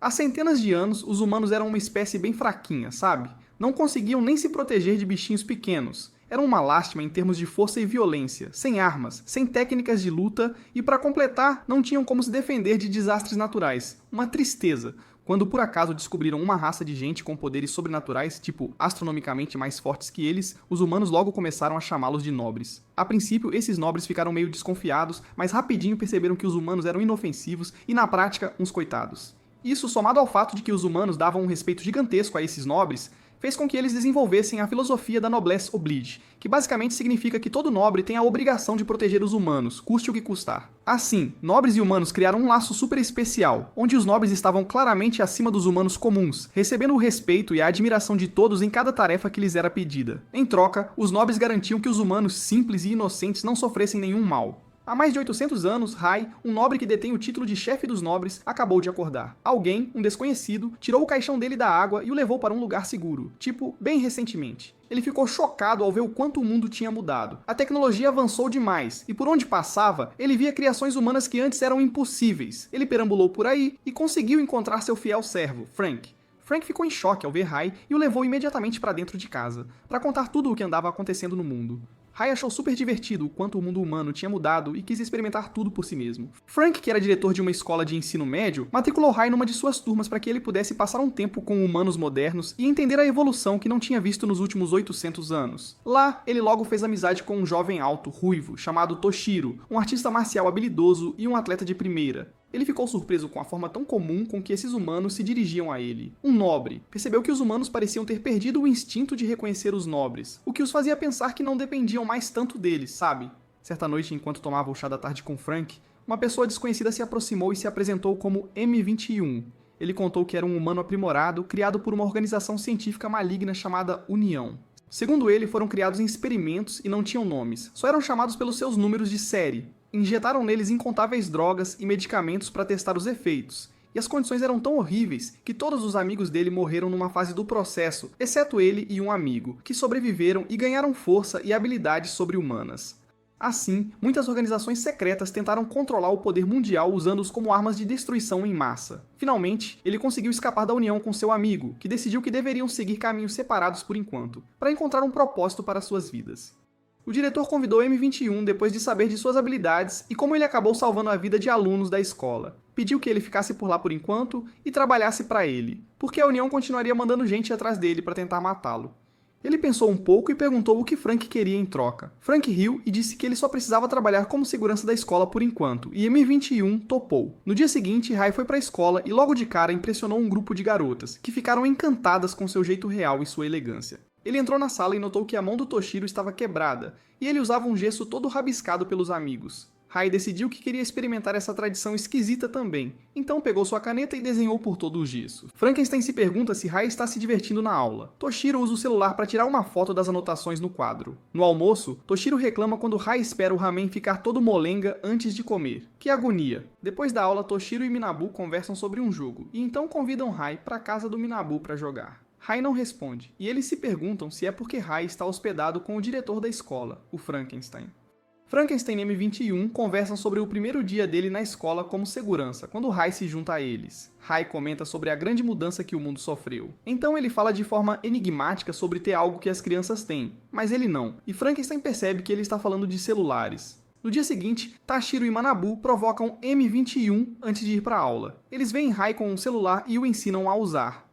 Há centenas de anos, os humanos eram uma espécie bem fraquinha, sabe? Não conseguiam nem se proteger de bichinhos pequenos. Eram uma lástima em termos de força e violência, sem armas, sem técnicas de luta e, para completar, não tinham como se defender de desastres naturais. Uma tristeza. Quando por acaso descobriram uma raça de gente com poderes sobrenaturais, tipo astronomicamente mais fortes que eles, os humanos logo começaram a chamá-los de nobres. A princípio, esses nobres ficaram meio desconfiados, mas rapidinho perceberam que os humanos eram inofensivos e, na prática, uns coitados. Isso, somado ao fato de que os humanos davam um respeito gigantesco a esses nobres, fez com que eles desenvolvessem a filosofia da noblesse oblige, que basicamente significa que todo nobre tem a obrigação de proteger os humanos, custe o que custar. Assim, nobres e humanos criaram um laço super especial, onde os nobres estavam claramente acima dos humanos comuns, recebendo o respeito e a admiração de todos em cada tarefa que lhes era pedida. Em troca, os nobres garantiam que os humanos simples e inocentes não sofressem nenhum mal. Há mais de 800 anos, Rai, um nobre que detém o título de chefe dos nobres, acabou de acordar. Alguém, um desconhecido, tirou o caixão dele da água e o levou para um lugar seguro, tipo, bem recentemente. Ele ficou chocado ao ver o quanto o mundo tinha mudado. A tecnologia avançou demais, e por onde passava, ele via criações humanas que antes eram impossíveis. Ele perambulou por aí e conseguiu encontrar seu fiel servo, Frank. Frank ficou em choque ao ver Rai e o levou imediatamente para dentro de casa, para contar tudo o que andava acontecendo no mundo. Rai achou super divertido o quanto o mundo humano tinha mudado e quis experimentar tudo por si mesmo. Frank, que era diretor de uma escola de ensino médio, matriculou Rai numa de suas turmas para que ele pudesse passar um tempo com humanos modernos e entender a evolução que não tinha visto nos últimos 800 anos. Lá, ele logo fez amizade com um jovem alto, ruivo, chamado Toshiro, um artista marcial habilidoso e um atleta de primeira. Ele ficou surpreso com a forma tão comum com que esses humanos se dirigiam a ele. Um nobre. Percebeu que os humanos pareciam ter perdido o instinto de reconhecer os nobres, o que os fazia pensar que não dependiam mais tanto deles, sabe? Certa noite, enquanto tomava o chá da tarde com Frank, uma pessoa desconhecida se aproximou e se apresentou como M21. Ele contou que era um humano aprimorado, criado por uma organização científica maligna chamada União. Segundo ele, foram criados em experimentos e não tinham nomes, só eram chamados pelos seus números de série. Injetaram neles incontáveis drogas e medicamentos para testar os efeitos, e as condições eram tão horríveis que todos os amigos dele morreram numa fase do processo, exceto ele e um amigo, que sobreviveram e ganharam força e habilidades sobre-humanas. Assim, muitas organizações secretas tentaram controlar o poder mundial usando-os como armas de destruição em massa. Finalmente, ele conseguiu escapar da união com seu amigo, que decidiu que deveriam seguir caminhos separados por enquanto, para encontrar um propósito para suas vidas. O diretor convidou M21 depois de saber de suas habilidades e como ele acabou salvando a vida de alunos da escola. Pediu que ele ficasse por lá por enquanto e trabalhasse para ele, porque a União continuaria mandando gente atrás dele para tentar matá-lo. Ele pensou um pouco e perguntou o que Frank queria em troca. Frank riu e disse que ele só precisava trabalhar como segurança da escola por enquanto, e M21 topou. No dia seguinte, Rai foi para a escola e logo de cara impressionou um grupo de garotas, que ficaram encantadas com seu jeito real e sua elegância. Ele entrou na sala e notou que a mão do Toshiro estava quebrada, e ele usava um gesso todo rabiscado pelos amigos. Rai decidiu que queria experimentar essa tradição esquisita também, então pegou sua caneta e desenhou por todo o gesso. Frankenstein se pergunta se Rai está se divertindo na aula. Toshiro usa o celular para tirar uma foto das anotações no quadro. No almoço, Toshiro reclama quando Rai espera o ramen ficar todo molenga antes de comer. Que agonia! Depois da aula, Toshiro e Minabu conversam sobre um jogo, e então convidam Rai para a casa do Minabu para jogar. Rai não responde, e eles se perguntam se é porque Rai está hospedado com o diretor da escola, o Frankenstein. Frankenstein e M21 conversam sobre o primeiro dia dele na escola como segurança, quando Rai se junta a eles. Rai comenta sobre a grande mudança que o mundo sofreu. Então ele fala de forma enigmática sobre ter algo que as crianças têm, mas ele não, e Frankenstein percebe que ele está falando de celulares. No dia seguinte, Tashiro e Manabu provocam M21 antes de ir para a aula. Eles veem Rai com um celular e o ensinam a usar.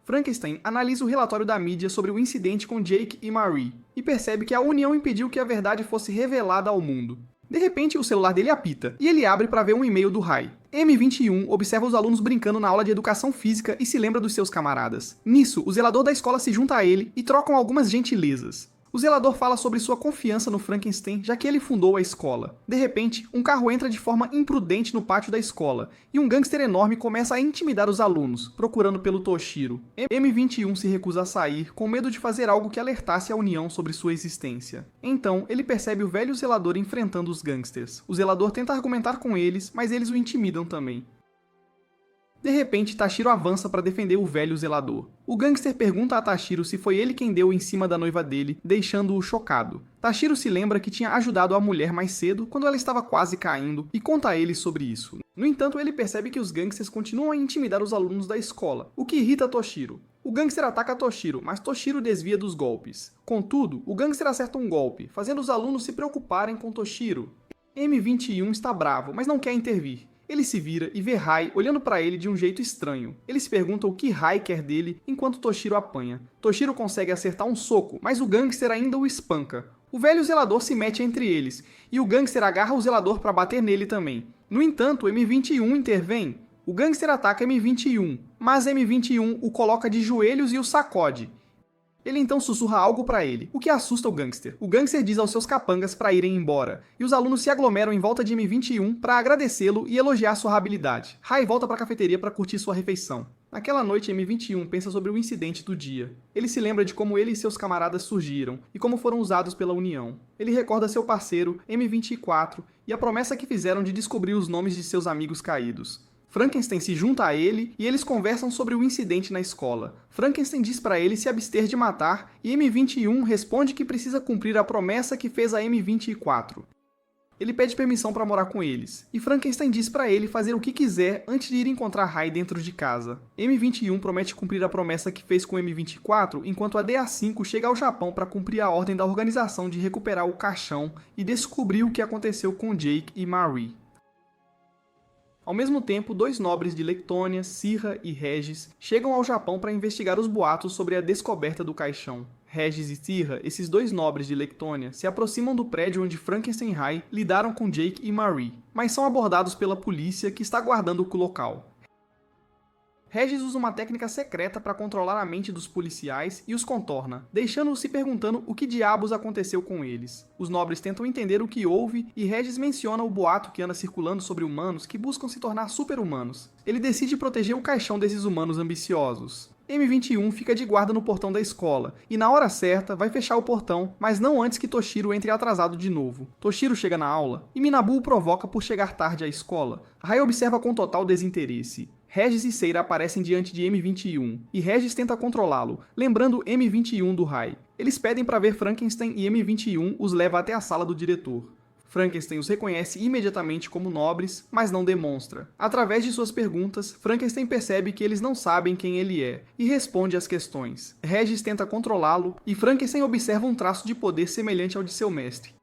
Frankenstein analisa o relatório da mídia sobre o incidente com Jake e Marie, e percebe que a união impediu que a verdade fosse revelada ao mundo. De repente, o celular dele apita, e ele abre para ver um e-mail do Rai. M21 observa os alunos brincando na aula de educação física e se lembra dos seus camaradas. Nisso, o zelador da escola se junta a ele e trocam algumas gentilezas. O zelador fala sobre sua confiança no Frankenstein, já que ele fundou a escola. De repente, um carro entra de forma imprudente no pátio da escola, e um gangster enorme começa a intimidar os alunos, procurando pelo Toshiro. M21 se recusa a sair, com medo de fazer algo que alertasse a União sobre sua existência. Então, ele percebe o velho zelador enfrentando os gangsters. O zelador tenta argumentar com eles, mas eles o intimidam também. De repente, Tashiro avança para defender o velho zelador. O gangster pergunta a Tashiro se foi ele quem deu em cima da noiva dele, deixando-o chocado. Tashiro se lembra que tinha ajudado a mulher mais cedo, quando ela estava quase caindo, e conta a ele sobre isso. No entanto, ele percebe que os gangsters continuam a intimidar os alunos da escola, o que irrita Toshiro. O gangster ataca Toshiro, mas Toshiro desvia dos golpes. Contudo, o gangster acerta um golpe, fazendo os alunos se preocuparem com Toshiro. M21 está bravo, mas não quer intervir. Ele se vira e vê Rai olhando para ele de um jeito estranho. Ele se pergunta o que Rai quer dele enquanto Toshiro apanha. Toshiro consegue acertar um soco, mas o gangster ainda o espanca. O velho zelador se mete entre eles, e o gangster agarra o zelador para bater nele também. No entanto, M21 intervém. O gangster ataca M21, mas M21 o coloca de joelhos e o sacode. Ele então sussurra algo pra ele, o que assusta o gangster. O gangster diz aos seus capangas pra irem embora, e os alunos se aglomeram em volta de M21 pra agradecê-lo e elogiar sua habilidade. Rai volta pra cafeteria pra curtir sua refeição. Naquela noite, M21 pensa sobre o incidente do dia. Ele se lembra de como ele e seus camaradas surgiram, e como foram usados pela União. Ele recorda seu parceiro, M24, e a promessa que fizeram de descobrir os nomes de seus amigos caídos. Frankenstein se junta a ele e eles conversam sobre o incidente na escola. Frankenstein diz para ele se abster de matar e M21 responde que precisa cumprir a promessa que fez a M24. Ele pede permissão para morar com eles, e Frankenstein diz para ele fazer o que quiser antes de ir encontrar Rai dentro de casa. M21 promete cumprir a promessa que fez com M24 enquanto a DA5 chega ao Japão para cumprir a ordem da organização de recuperar o caixão e descobrir o que aconteceu com Jake e Marie. Ao mesmo tempo, dois nobres de Lectônia, Sirra e Regis, chegam ao Japão para investigar os boatos sobre a descoberta do caixão. Regis e Sirra, esses dois nobres de Lectônia, se aproximam do prédio onde Frankenstein e Rai lidaram com Jake e Marie, mas são abordados pela polícia que está guardando o local. Regis usa uma técnica secreta para controlar a mente dos policiais e os contorna, deixando-os se perguntando o que diabos aconteceu com eles. Os nobres tentam entender o que houve e Regis menciona o boato que anda circulando sobre humanos que buscam se tornar super-humanos. Ele decide proteger o caixão desses humanos ambiciosos. M21 fica de guarda no portão da escola, e na hora certa vai fechar o portão, mas não antes que Toshiro entre atrasado de novo. Toshiro chega na aula, e Minabu o provoca por chegar tarde à escola. Rai observa com total desinteresse. Regis e Seira aparecem diante de M21, e Regis tenta controlá-lo, lembrando M21 do Rai. Eles pedem para ver Frankenstein e M21 os leva até a sala do diretor. Frankenstein os reconhece imediatamente como nobres, mas não demonstra. Através de suas perguntas, Frankenstein percebe que eles não sabem quem ele é, e responde às questões. Regis tenta controlá-lo, e Frankenstein observa um traço de poder semelhante ao de seu mestre.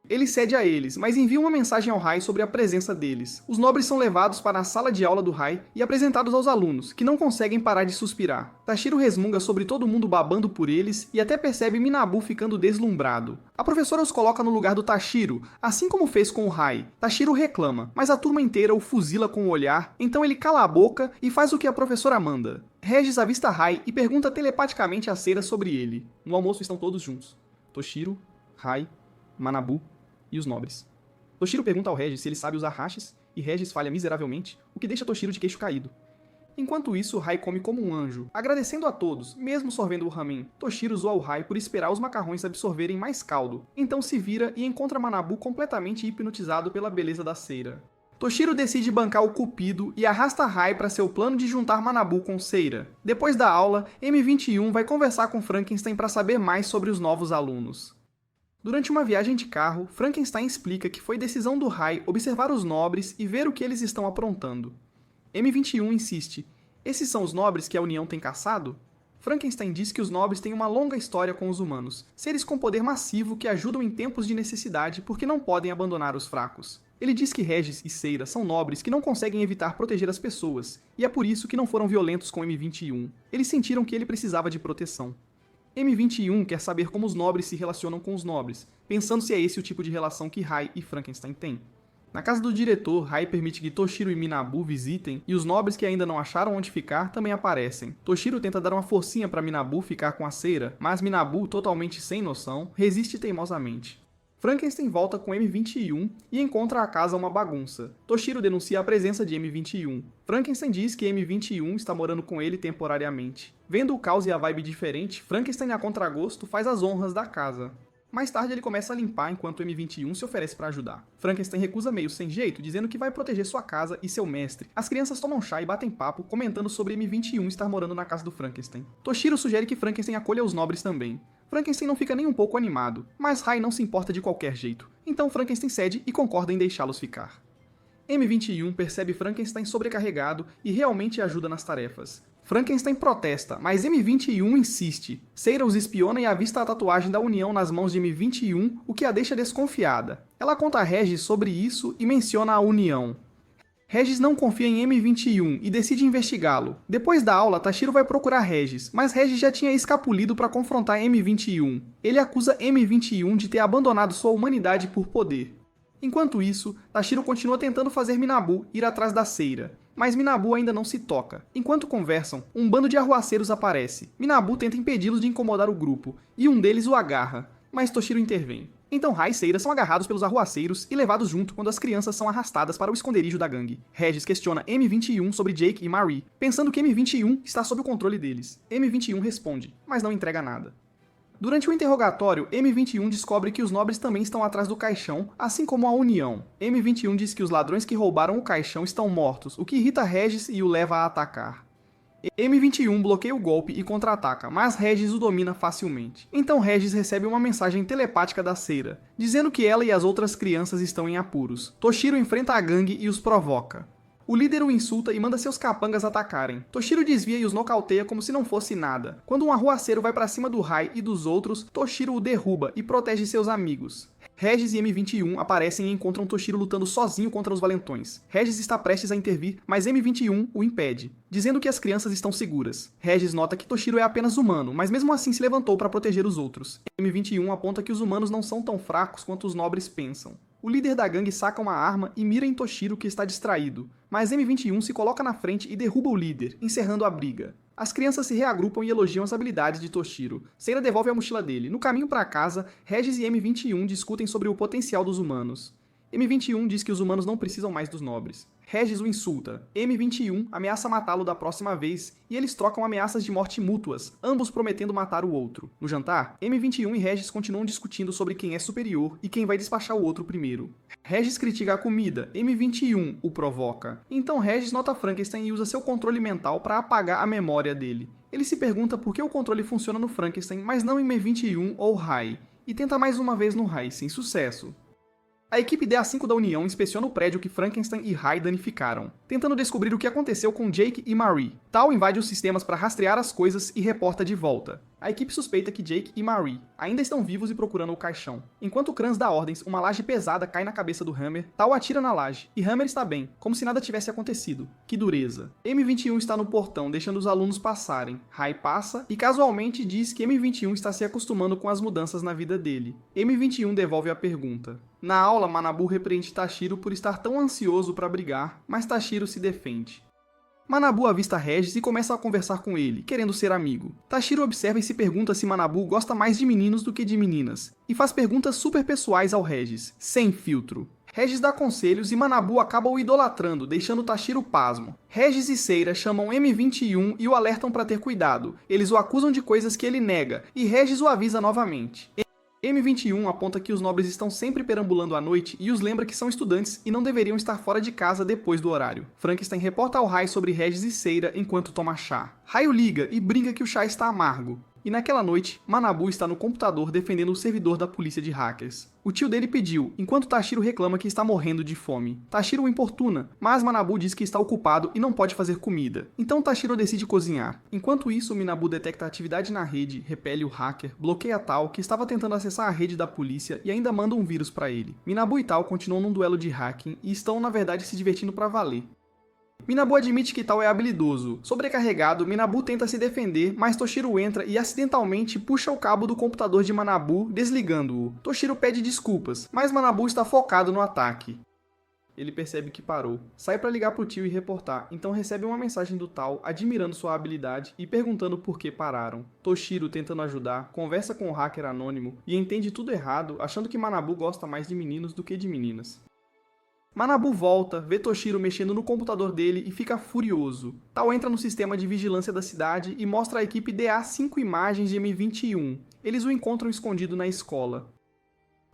Ele cede a eles, mas envia uma mensagem ao Rai sobre a presença deles. Os nobres são levados para a sala de aula do Rai e apresentados aos alunos, que não conseguem parar de suspirar. Tashiro resmunga sobre todo mundo babando por eles e até percebe Minabu ficando deslumbrado. A professora os coloca no lugar do Tashiro, assim como fez com o Rai. Tashiro reclama, mas a turma inteira o fuzila com o olhar, então ele cala a boca e faz o que a professora manda. Regis avista Rai e pergunta telepaticamente a Seira sobre ele. No almoço estão todos juntos. Toshiro, Rai, Manabu e os nobres. Toshiro pergunta ao Regis se ele sabe usar hashis, e Regis falha miseravelmente, o que deixa Toshiro de queixo caído. Enquanto isso, Rai come como um anjo, agradecendo a todos, mesmo sorvendo o ramen. Toshiro zoa o Rai por esperar os macarrões absorverem mais caldo, então se vira e encontra Manabu completamente hipnotizado pela beleza da Seira. Toshiro decide bancar o Cupido e arrasta Rai para seu plano de juntar Manabu com Seira. Depois da aula, M21 vai conversar com Frankenstein para saber mais sobre os novos alunos. Durante uma viagem de carro, Frankenstein explica que foi decisão do Rai observar os nobres e ver o que eles estão aprontando. M21 insiste: esses são os nobres que a União tem caçado? Frankenstein diz que os nobres têm uma longa história com os humanos, seres com poder massivo que ajudam em tempos de necessidade porque não podem abandonar os fracos. Ele diz que Regis e Seira são nobres que não conseguem evitar proteger as pessoas, e é por isso que não foram violentos com M21. Eles sentiram que ele precisava de proteção. M21 quer saber como os nobres se relacionam com os nobres, pensando se é esse o tipo de relação que Rai e Frankenstein têm. Na casa do diretor, Rai permite que Toshiro e Minabu visitem, e os nobres que ainda não acharam onde ficar também aparecem. Toshiro tenta dar uma forcinha para Minabu ficar com a Seira, mas Minabu, totalmente sem noção, resiste teimosamente. Frankenstein volta com M21 e encontra a casa uma bagunça. Toshiro denuncia a presença de M21. Frankenstein diz que M21 está morando com ele temporariamente. Vendo o caos e a vibe diferente, Frankenstein a contragosto faz as honras da casa. Mais tarde ele começa a limpar enquanto o M21 se oferece para ajudar. Frankenstein recusa meio sem jeito, dizendo que vai proteger sua casa e seu mestre. As crianças tomam chá e batem papo, comentando sobre M21 estar morando na casa do Frankenstein. Toshiro sugere que Frankenstein acolha os nobres também. Frankenstein não fica nem um pouco animado, mas Rai não se importa de qualquer jeito. Então Frankenstein cede e concorda em deixá-los ficar. M21 percebe Frankenstein sobrecarregado e realmente ajuda nas tarefas. Frankenstein protesta, mas M21 insiste. Seira os espiona e avista a tatuagem da União nas mãos de M21, o que a deixa desconfiada. Ela conta a Regis sobre isso e menciona a União. Regis não confia em M21 e decide investigá-lo. Depois da aula, Tashiro vai procurar Regis, mas Regis já tinha escapulido para confrontar M21. Ele acusa M21 de ter abandonado sua humanidade por poder. Enquanto isso, Tashiro continua tentando fazer Minabu ir atrás da Seira, mas Minabu ainda não se toca. Enquanto conversam, um bando de arruaceiros aparece. Minabu tenta impedi-los de incomodar o grupo, e um deles o agarra, mas Toshiro intervém. Então Rai e Seira são agarrados pelos arruaceiros e levados junto quando as crianças são arrastadas para o esconderijo da gangue. Regis questiona M21 sobre Jake e Marie, pensando que M21 está sob o controle deles. M21 responde, mas não entrega nada. Durante o interrogatório, M21 descobre que os nobres também estão atrás do caixão, assim como a União. M21 diz que os ladrões que roubaram o caixão estão mortos, o que irrita Regis e o leva a atacar. M21 bloqueia o golpe e contra-ataca, mas Regis o domina facilmente. Então Regis recebe uma mensagem telepática da Seira, dizendo que ela e as outras crianças estão em apuros. Toshiro enfrenta a gangue e os provoca. O líder o insulta e manda seus capangas atacarem. Toshiro desvia e os nocauteia como se não fosse nada. Quando um arruaceiro vai para cima do Rai e dos outros, Toshiro o derruba e protege seus amigos. Regis e M21 aparecem e encontram Toshiro lutando sozinho contra os valentões. Regis está prestes a intervir, mas M21 o impede, dizendo que as crianças estão seguras. Regis nota que Toshiro é apenas humano, mas mesmo assim se levantou para proteger os outros. M21 aponta que os humanos não são tão fracos quanto os nobres pensam. O líder da gangue saca uma arma e mira em Toshiro, que está distraído, mas M21 se coloca na frente e derruba o líder, encerrando a briga. As crianças se reagrupam e elogiam as habilidades de Toshiro. Seira devolve a mochila dele. No caminho para casa, Regis e M21 discutem sobre o potencial dos humanos. M21 diz que os humanos não precisam mais dos nobres. Regis o insulta. M21 ameaça matá-lo da próxima vez e eles trocam ameaças de morte mútuas, ambos prometendo matar o outro. No jantar, M21 e Regis continuam discutindo sobre quem é superior e quem vai despachar o outro primeiro. Regis critica a comida, M21 o provoca. Então Regis nota Frankenstein e usa seu controle mental para apagar a memória dele. Ele se pergunta por que o controle funciona no Frankenstein, mas não em M21 ou Rai, e tenta mais uma vez no Rai, sem sucesso. A equipe DA5 da União inspeciona o prédio que Frankenstein e Rai danificaram, tentando descobrir o que aconteceu com Jake e Marie. Tal invade os sistemas para rastrear as coisas e reporta de volta. A equipe suspeita que Jake e Marie ainda estão vivos e procurando o caixão. Enquanto Kranz dá ordens, uma laje pesada cai na cabeça do Hammer, Tal atira na laje, e Hammer está bem, como se nada tivesse acontecido. Que dureza. M21 está no portão, deixando os alunos passarem. Rai passa e casualmente diz que M21 está se acostumando com as mudanças na vida dele. M21 devolve a pergunta. Na aula, Manabu repreende Tashiro por estar tão ansioso para brigar, mas Tashiro se defende. Manabu avista Regis e começa a conversar com ele, querendo ser amigo. Tashiro observa e se pergunta se Manabu gosta mais de meninos do que de meninas, e faz perguntas super pessoais ao Regis, sem filtro. Regis dá conselhos e Manabu acaba o idolatrando, deixando Tashiro pasmo. Regis e Seira chamam M21 e o alertam para ter cuidado. Eles o acusam de coisas que ele nega, e Regis o avisa novamente. M21 aponta que os nobres estão sempre perambulando à noite e os lembra que são estudantes e não deveriam estar fora de casa depois do horário. Frankenstein reporta ao Rai sobre Regis e Seira enquanto toma chá. Rai o liga e brinca que o chá está amargo. E naquela noite, Manabu está no computador defendendo o servidor da polícia de hackers. O tio dele pediu, enquanto Tashiro reclama que está morrendo de fome. Tashiro o importuna, mas Manabu diz que está ocupado e não pode fazer comida. Então Tashiro decide cozinhar. Enquanto isso, Minabu detecta atividade na rede, repele o hacker, bloqueia Tal, que estava tentando acessar a rede da polícia e ainda manda um vírus para ele. Minabu e Tal continuam num duelo de hacking e estão, na verdade, se divertindo para valer. Minabu admite que Tal é habilidoso. Sobrecarregado, Minabu tenta se defender, mas Toshiro entra e acidentalmente puxa o cabo do computador de Manabu, desligando-o. Toshiro pede desculpas, mas Manabu está focado no ataque. Ele percebe que parou. Sai para ligar pro tio e reportar, então recebe uma mensagem do Tal, admirando sua habilidade e perguntando por que pararam. Toshiro, tentando ajudar, conversa com o hacker anônimo e entende tudo errado, achando que Manabu gosta mais de meninos do que de meninas. Manabu volta, vê Toshiro mexendo no computador dele e fica furioso. Tal entra no sistema de vigilância da cidade e mostra à equipe DA 5 imagens de M21. Eles o encontram escondido na escola.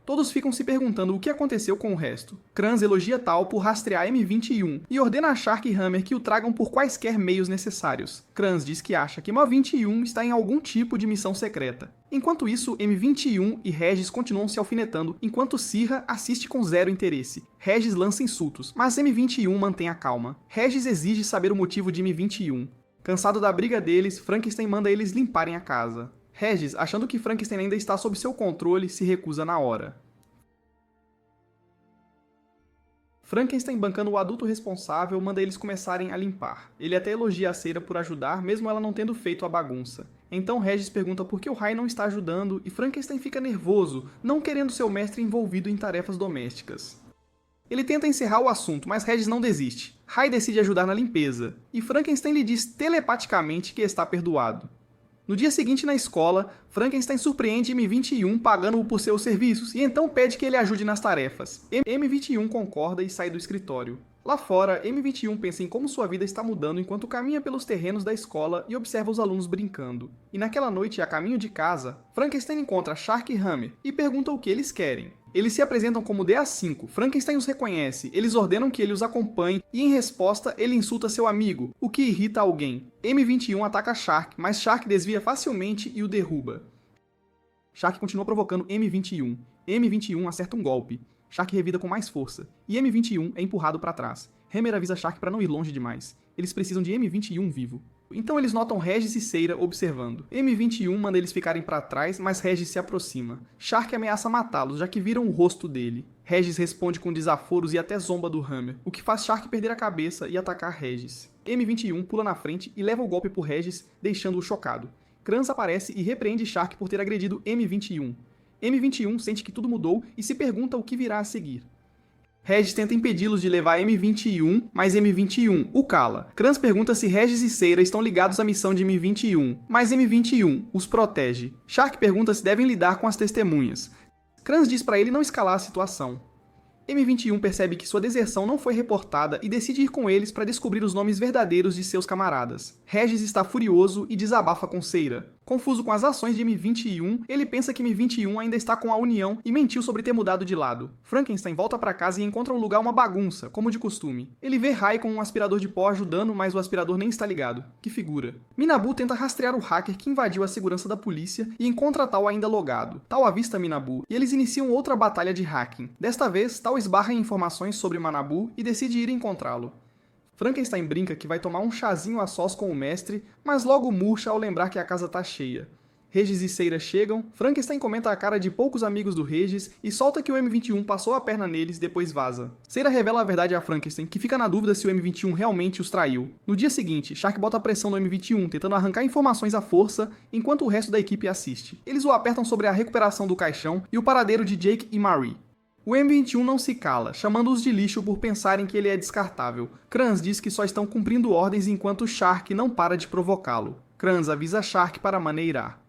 Todos ficam se perguntando o que aconteceu com o resto. Kranz elogia Tal por rastrear M21 e ordena a Shark e Hammer que o tragam por quaisquer meios necessários. Kranz diz que acha que Mo-21 está em algum tipo de missão secreta. Enquanto isso, M21 e Regis continuam se alfinetando, enquanto Sierra assiste com zero interesse. Regis lança insultos, mas M21 mantém a calma. Regis exige saber o motivo de M21. Cansado da briga deles, Frankenstein manda eles limparem a casa. Regis, achando que Frankenstein ainda está sob seu controle, se recusa na hora. Frankenstein, bancando o adulto responsável, manda eles começarem a limpar. Ele até elogia a Cera por ajudar, mesmo ela não tendo feito a bagunça. Então Regis pergunta por que o Rai não está ajudando e Frankenstein fica nervoso, não querendo seu mestre envolvido em tarefas domésticas. Ele tenta encerrar o assunto, mas Regis não desiste. Rai decide ajudar na limpeza, e Frankenstein lhe diz telepaticamente que está perdoado. No dia seguinte, na escola, Frankenstein surpreende M21 pagando-o por seus serviços e então pede que ele ajude nas tarefas. M21 concorda e sai do escritório. Lá fora, M21 pensa em como sua vida está mudando enquanto caminha pelos terrenos da escola e observa os alunos brincando. E naquela noite, a caminho de casa, Frankenstein encontra Shark e Hammer e pergunta o que eles querem. Eles se apresentam como DA5, Frankenstein os reconhece, eles ordenam que ele os acompanhe e em resposta ele insulta seu amigo, o que irrita alguém. M21 ataca Shark, mas Shark desvia facilmente e o derruba. Shark continua provocando M21. M21 acerta um golpe. Shark revida com mais força, e M21 é empurrado para trás. Hammer avisa Shark para não ir longe demais. Eles precisam de M21 vivo. Então eles notam Regis e Cera observando. M21 manda eles ficarem para trás, mas Regis se aproxima. Shark ameaça matá-los, já que viram o rosto dele. Regis responde com desaforos e até zomba do Hammer, o que faz Shark perder a cabeça e atacar Regis. M21 pula na frente e leva o golpe por Regis, deixando-o chocado. Kranz aparece e repreende Shark por ter agredido M21. M21 sente que tudo mudou e se pergunta o que virá a seguir. Regis tenta impedi-los de levar M21, mas M21 o cala. Kranz pergunta se Regis e Cera estão ligados à missão de M21, mas M21 os protege. Shark pergunta se devem lidar com as testemunhas. Kranz diz para ele não escalar a situação. M21 percebe que sua deserção não foi reportada e decide ir com eles para descobrir os nomes verdadeiros de seus camaradas. Regis está furioso e desabafa com Cera. Confuso com as ações de M21, ele pensa que M21 ainda está com a União e mentiu sobre ter mudado de lado. Frankenstein volta para casa e encontra o lugar uma bagunça, como de costume. Ele vê Rai com um aspirador de pó ajudando, mas o aspirador nem está ligado. Que figura. Minabu tenta rastrear o hacker que invadiu a segurança da polícia e encontra Tal ainda logado. Tal avista Minabu e eles iniciam outra batalha de hacking. Desta vez, Tal esbarra em informações sobre Manabu e decide ir encontrá-lo. Frankenstein brinca que vai tomar um chazinho a sós com o mestre, mas logo murcha ao lembrar que a casa tá cheia. Regis e Cera chegam, Frankenstein comenta a cara de poucos amigos do Regis e solta que o M21 passou a perna neles, depois vaza. Cera revela a verdade a Frankenstein, que fica na dúvida se o M21 realmente os traiu. No dia seguinte, Shark bota a pressão no M21, tentando arrancar informações à força, enquanto o resto da equipe assiste. Eles o apertam sobre a recuperação do caixão e o paradeiro de Jake e Marie. O M21 não se cala, chamando-os de lixo por pensarem que ele é descartável. Kranz diz que só estão cumprindo ordens enquanto Shark não para de provocá-lo. Kranz avisa Shark para maneirar.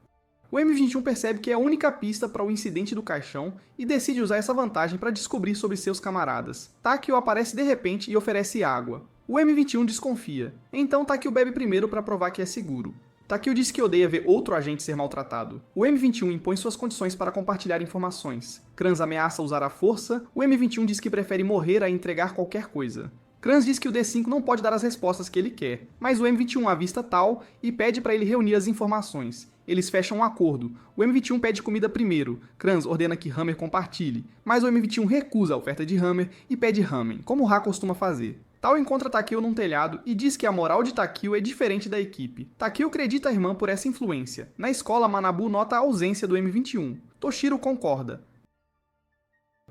O M21 percebe que é a única pista para o incidente do caixão e decide usar essa vantagem para descobrir sobre seus camaradas. Takio aparece de repente e oferece água. O M21 desconfia, então Takio bebe primeiro para provar que é seguro. Takio diz que odeia ver outro agente ser maltratado. O M21 impõe suas condições para compartilhar informações. Kranz ameaça usar a força, o M21 diz que prefere morrer a entregar qualquer coisa. Kranz diz que o D5 não pode dar as respostas que ele quer, mas o M21 avista Tal e pede para ele reunir as informações. Eles fecham um acordo. O M21 pede comida primeiro. Kranz ordena que Hammer compartilhe, mas o M21 recusa a oferta de Hammer e pede ramen, como Ra costuma fazer. Tal encontra Takio num telhado e diz que a moral de Takio é diferente da equipe. Takio acredita a irmã por essa influência. Na escola, Manabu nota a ausência do M21. Toshiro concorda.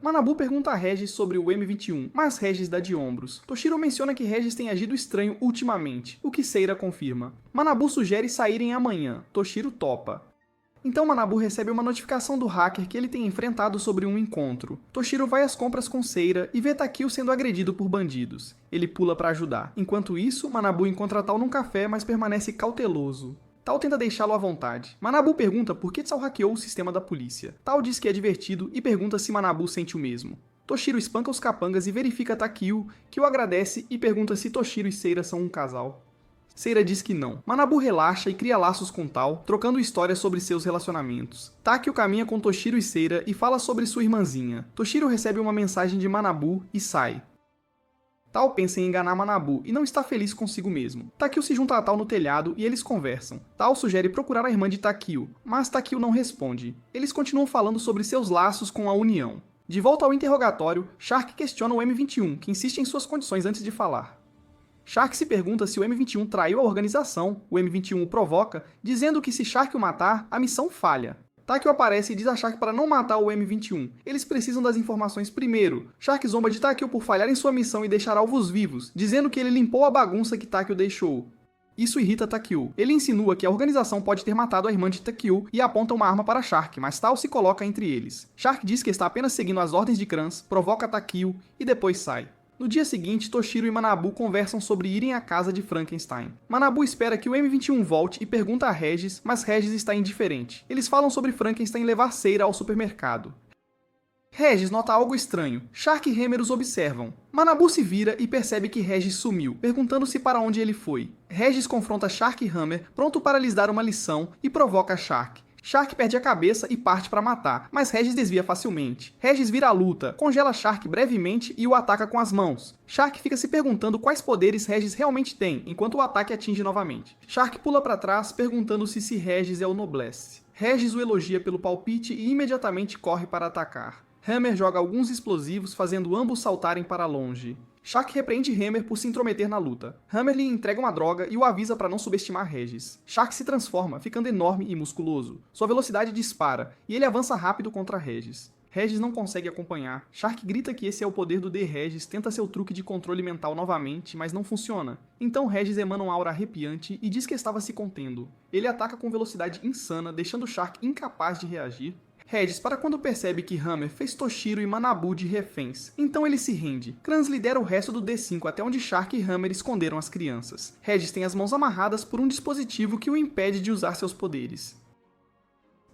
Manabu pergunta a Regis sobre o M21, mas Regis dá de ombros. Toshiro menciona que Regis tem agido estranho ultimamente, o que Cera confirma. Manabu sugere saírem amanhã. Toshiro topa. Então Manabu recebe uma notificação do hacker que ele tem enfrentado sobre um encontro. Toshiro vai às compras com Cera e vê Takio sendo agredido por bandidos. Ele pula para ajudar. Enquanto isso, Manabu encontra Tal num café, mas permanece cauteloso. Tal tenta deixá-lo à vontade. Manabu pergunta por que Tal hackeou o sistema da polícia. Tal diz que é divertido e pergunta se Manabu sente o mesmo. Toshiro espanca os capangas e verifica Takio, que o agradece e pergunta se Toshiro e Cera são um casal. Seira diz que não. Manabu relaxa e cria laços com Tal, trocando histórias sobre seus relacionamentos. Takio caminha com Toshiro e Seira e fala sobre sua irmãzinha. Toshiro recebe uma mensagem de Manabu e sai. Tal pensa em enganar Manabu e não está feliz consigo mesmo. Takio se junta a Tal no telhado e eles conversam. Tal sugere procurar a irmã de Takio, mas Takio não responde. Eles continuam falando sobre seus laços com a União. De volta ao interrogatório, Shark questiona o M21, que insiste em suas condições antes de falar. Shark se pergunta se o M21 traiu a organização, o M21 o provoca, dizendo que se Shark o matar, a missão falha. Takio aparece e diz a Shark para não matar o M21. Eles precisam das informações primeiro. Shark zomba de Takio por falhar em sua missão e deixar alvos vivos, dizendo que ele limpou a bagunça que Takio deixou. Isso irrita Takio. Ele insinua que a organização pode ter matado a irmã de Takio e aponta uma arma para Shark, mas Tal se coloca entre eles. Shark diz que está apenas seguindo as ordens de Krans, provoca Takio e depois sai. No dia seguinte, Toshiro e Manabu conversam sobre irem à casa de Frankenstein. Manabu espera que o M21 volte e pergunta a Regis, mas Regis está indiferente. Eles falam sobre Frankenstein levar Seira ao supermercado. Regis nota algo estranho. Shark e Hammer os observam. Manabu se vira e percebe que Regis sumiu, perguntando-se para onde ele foi. Regis confronta Shark e Hammer, pronto para lhes dar uma lição, e provoca Shark. Shark perde a cabeça e parte para matar, mas Regis desvia facilmente. Regis vira a luta, congela Shark brevemente e o ataca com as mãos. Shark fica se perguntando quais poderes Regis realmente tem, enquanto o ataque atinge novamente. Shark pula para trás, perguntando-se se Regis é o Noblesse. Regis o elogia pelo palpite e imediatamente corre para atacar. Hammer joga alguns explosivos, fazendo ambos saltarem para longe. Shark repreende Hammer por se intrometer na luta. Hammer lhe entrega uma droga e o avisa para não subestimar Regis. Shark se transforma, ficando enorme e musculoso. Sua velocidade dispara, e ele avança rápido contra Regis. Regis não consegue acompanhar. Shark grita que esse é o poder do D-Regis, tenta seu truque de controle mental novamente, mas não funciona. Então Regis emana uma aura arrepiante e diz que estava se contendo. Ele ataca com velocidade insana, deixando Shark incapaz de reagir. Regis para quando percebe que Hammer fez Toshiro e Manabu de reféns. Então ele se rende. Krans lidera o resto do D5 até onde Shark e Hammer esconderam as crianças. Regis tem as mãos amarradas por um dispositivo que o impede de usar seus poderes.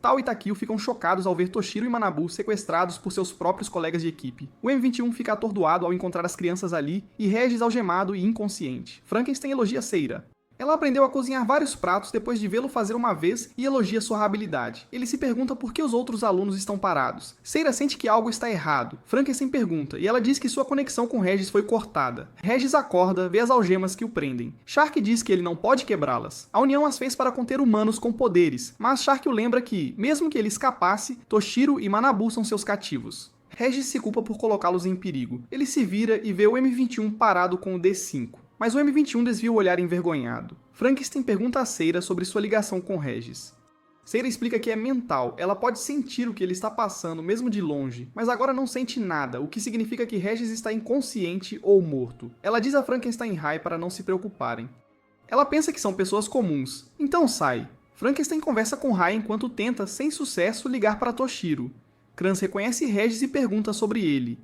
Tal e Takio ficam chocados ao ver Toshiro e Manabu sequestrados por seus próprios colegas de equipe. O M21 fica atordoado ao encontrar as crianças ali e Regis algemado e inconsciente. Frankenstein elogia Seira. Ela aprendeu a cozinhar vários pratos depois de vê-lo fazer uma vez e elogia sua habilidade. Ele se pergunta por que os outros alunos estão parados. Seira sente que algo está errado. Frankenstein pergunta, e ela diz que sua conexão com Regis foi cortada. Regis acorda, vê as algemas que o prendem. Shark diz que ele não pode quebrá-las. A União as fez para conter humanos com poderes, mas Shark o lembra que, mesmo que ele escapasse, Toshiro e Manabu são seus cativos. Regis se culpa por colocá-los em perigo. Ele se vira e vê o M21 parado com o D5. Mas o M21 desvia o olhar envergonhado. Frankenstein pergunta a Seira sobre sua ligação com Regis. Seira explica que é mental, ela pode sentir o que ele está passando mesmo de longe, mas agora não sente nada, o que significa que Regis está inconsciente ou morto. Ela diz a Frankenstein e Rai para não se preocuparem. Ela pensa que são pessoas comuns, então sai. Frankenstein conversa com Rai enquanto tenta, sem sucesso, ligar para Toshiro. Krans reconhece Regis e pergunta sobre ele.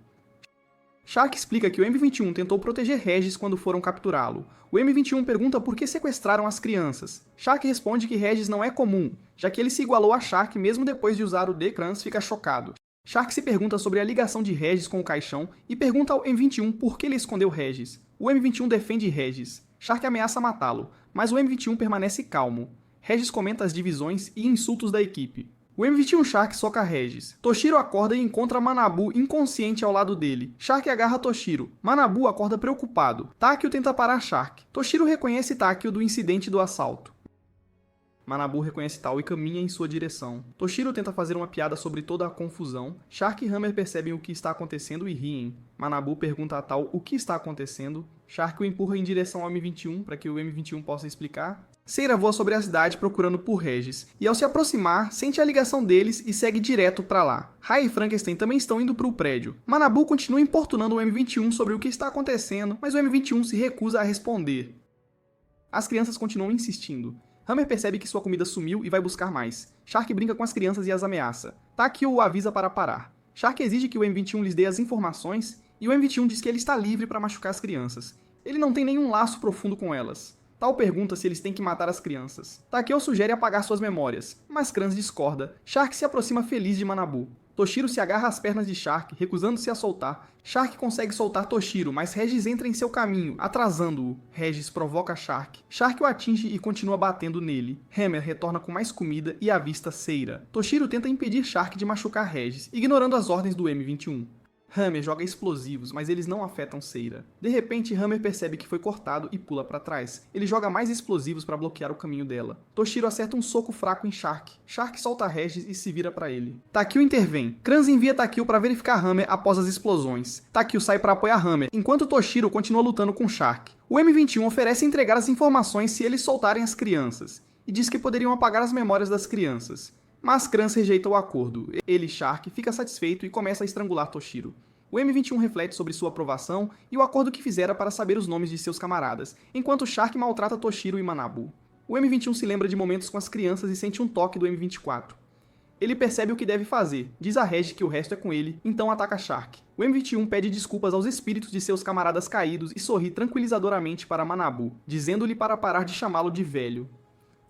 Shark explica que o M21 tentou proteger Regis quando foram capturá-lo. O M21 pergunta por que sequestraram as crianças. Shark responde que Regis não é comum, já que ele se igualou a Shark mesmo depois de usar o D. Krans fica chocado. Shark se pergunta sobre a ligação de Regis com o caixão e pergunta ao M21 por que ele escondeu Regis. O M21 defende Regis. Shark ameaça matá-lo, mas o M21 permanece calmo. Regis comenta as divisões e insultos da equipe. O M21 Shark soca Regis. Toshiro acorda e encontra Manabu inconsciente ao lado dele. Shark agarra Toshiro. Manabu acorda preocupado. Takio tenta parar Shark. Toshiro reconhece Takio do incidente do assalto. Manabu reconhece Tal e caminha em sua direção. Toshiro tenta fazer uma piada sobre toda a confusão. Shark e Hammer percebem o que está acontecendo e riem. Manabu pergunta a Tal o que está acontecendo. Shark o empurra em direção ao M21 para que o M21 possa explicar. Seira voa sobre a cidade procurando por Regis, e ao se aproximar, sente a ligação deles e segue direto para lá. Rai e Frankenstein também estão indo para o prédio. Manabu continua importunando o M21 sobre o que está acontecendo, mas o M21 se recusa a responder. As crianças continuam insistindo. Hammer percebe que sua comida sumiu e vai buscar mais. Shark brinca com as crianças e as ameaça. Takio o avisa para parar. Shark exige que o M21 lhes dê as informações, e o M21 diz que ele está livre para machucar as crianças. Ele não tem nenhum laço profundo com elas. Tal pergunta se eles têm que matar as crianças. Takeo sugere apagar suas memórias, mas Krans discorda. Shark se aproxima feliz de Manabu. Toshiro se agarra às pernas de Shark, recusando-se a soltar. Shark consegue soltar Toshiro, mas Regis entra em seu caminho, atrasando-o. Regis provoca Shark. Shark o atinge e continua batendo nele. Hammer retorna com mais comida e avista Seira. Toshiro tenta impedir Shark de machucar Regis, ignorando as ordens do M21. Hammer joga explosivos, mas eles não afetam Seira. De repente, Hammer percebe que foi cortado e pula para trás. Ele joga mais explosivos para bloquear o caminho dela. Toshiro acerta um soco fraco em Shark. Shark solta Regis e se vira para ele. Takeo intervém. Kranz envia Takeo para verificar Hammer após as explosões. Takeo sai para apoiar Hammer, enquanto Toshiro continua lutando com Shark. O M21 oferece entregar as informações se eles soltarem as crianças, e diz que poderiam apagar as memórias das crianças. Mas Kranz rejeita o acordo. Ele, Shark, fica satisfeito e começa a estrangular Toshiro. O M21 reflete sobre sua aprovação e o acordo que fizera para saber os nomes de seus camaradas, enquanto Shark maltrata Toshiro e Manabu. O M21 se lembra de momentos com as crianças e sente um toque do M24. Ele percebe o que deve fazer, diz a Regis que o resto é com ele, então ataca Shark. O M21 pede desculpas aos espíritos de seus camaradas caídos e sorri tranquilizadoramente para Manabu, dizendo-lhe para parar de chamá-lo de velho.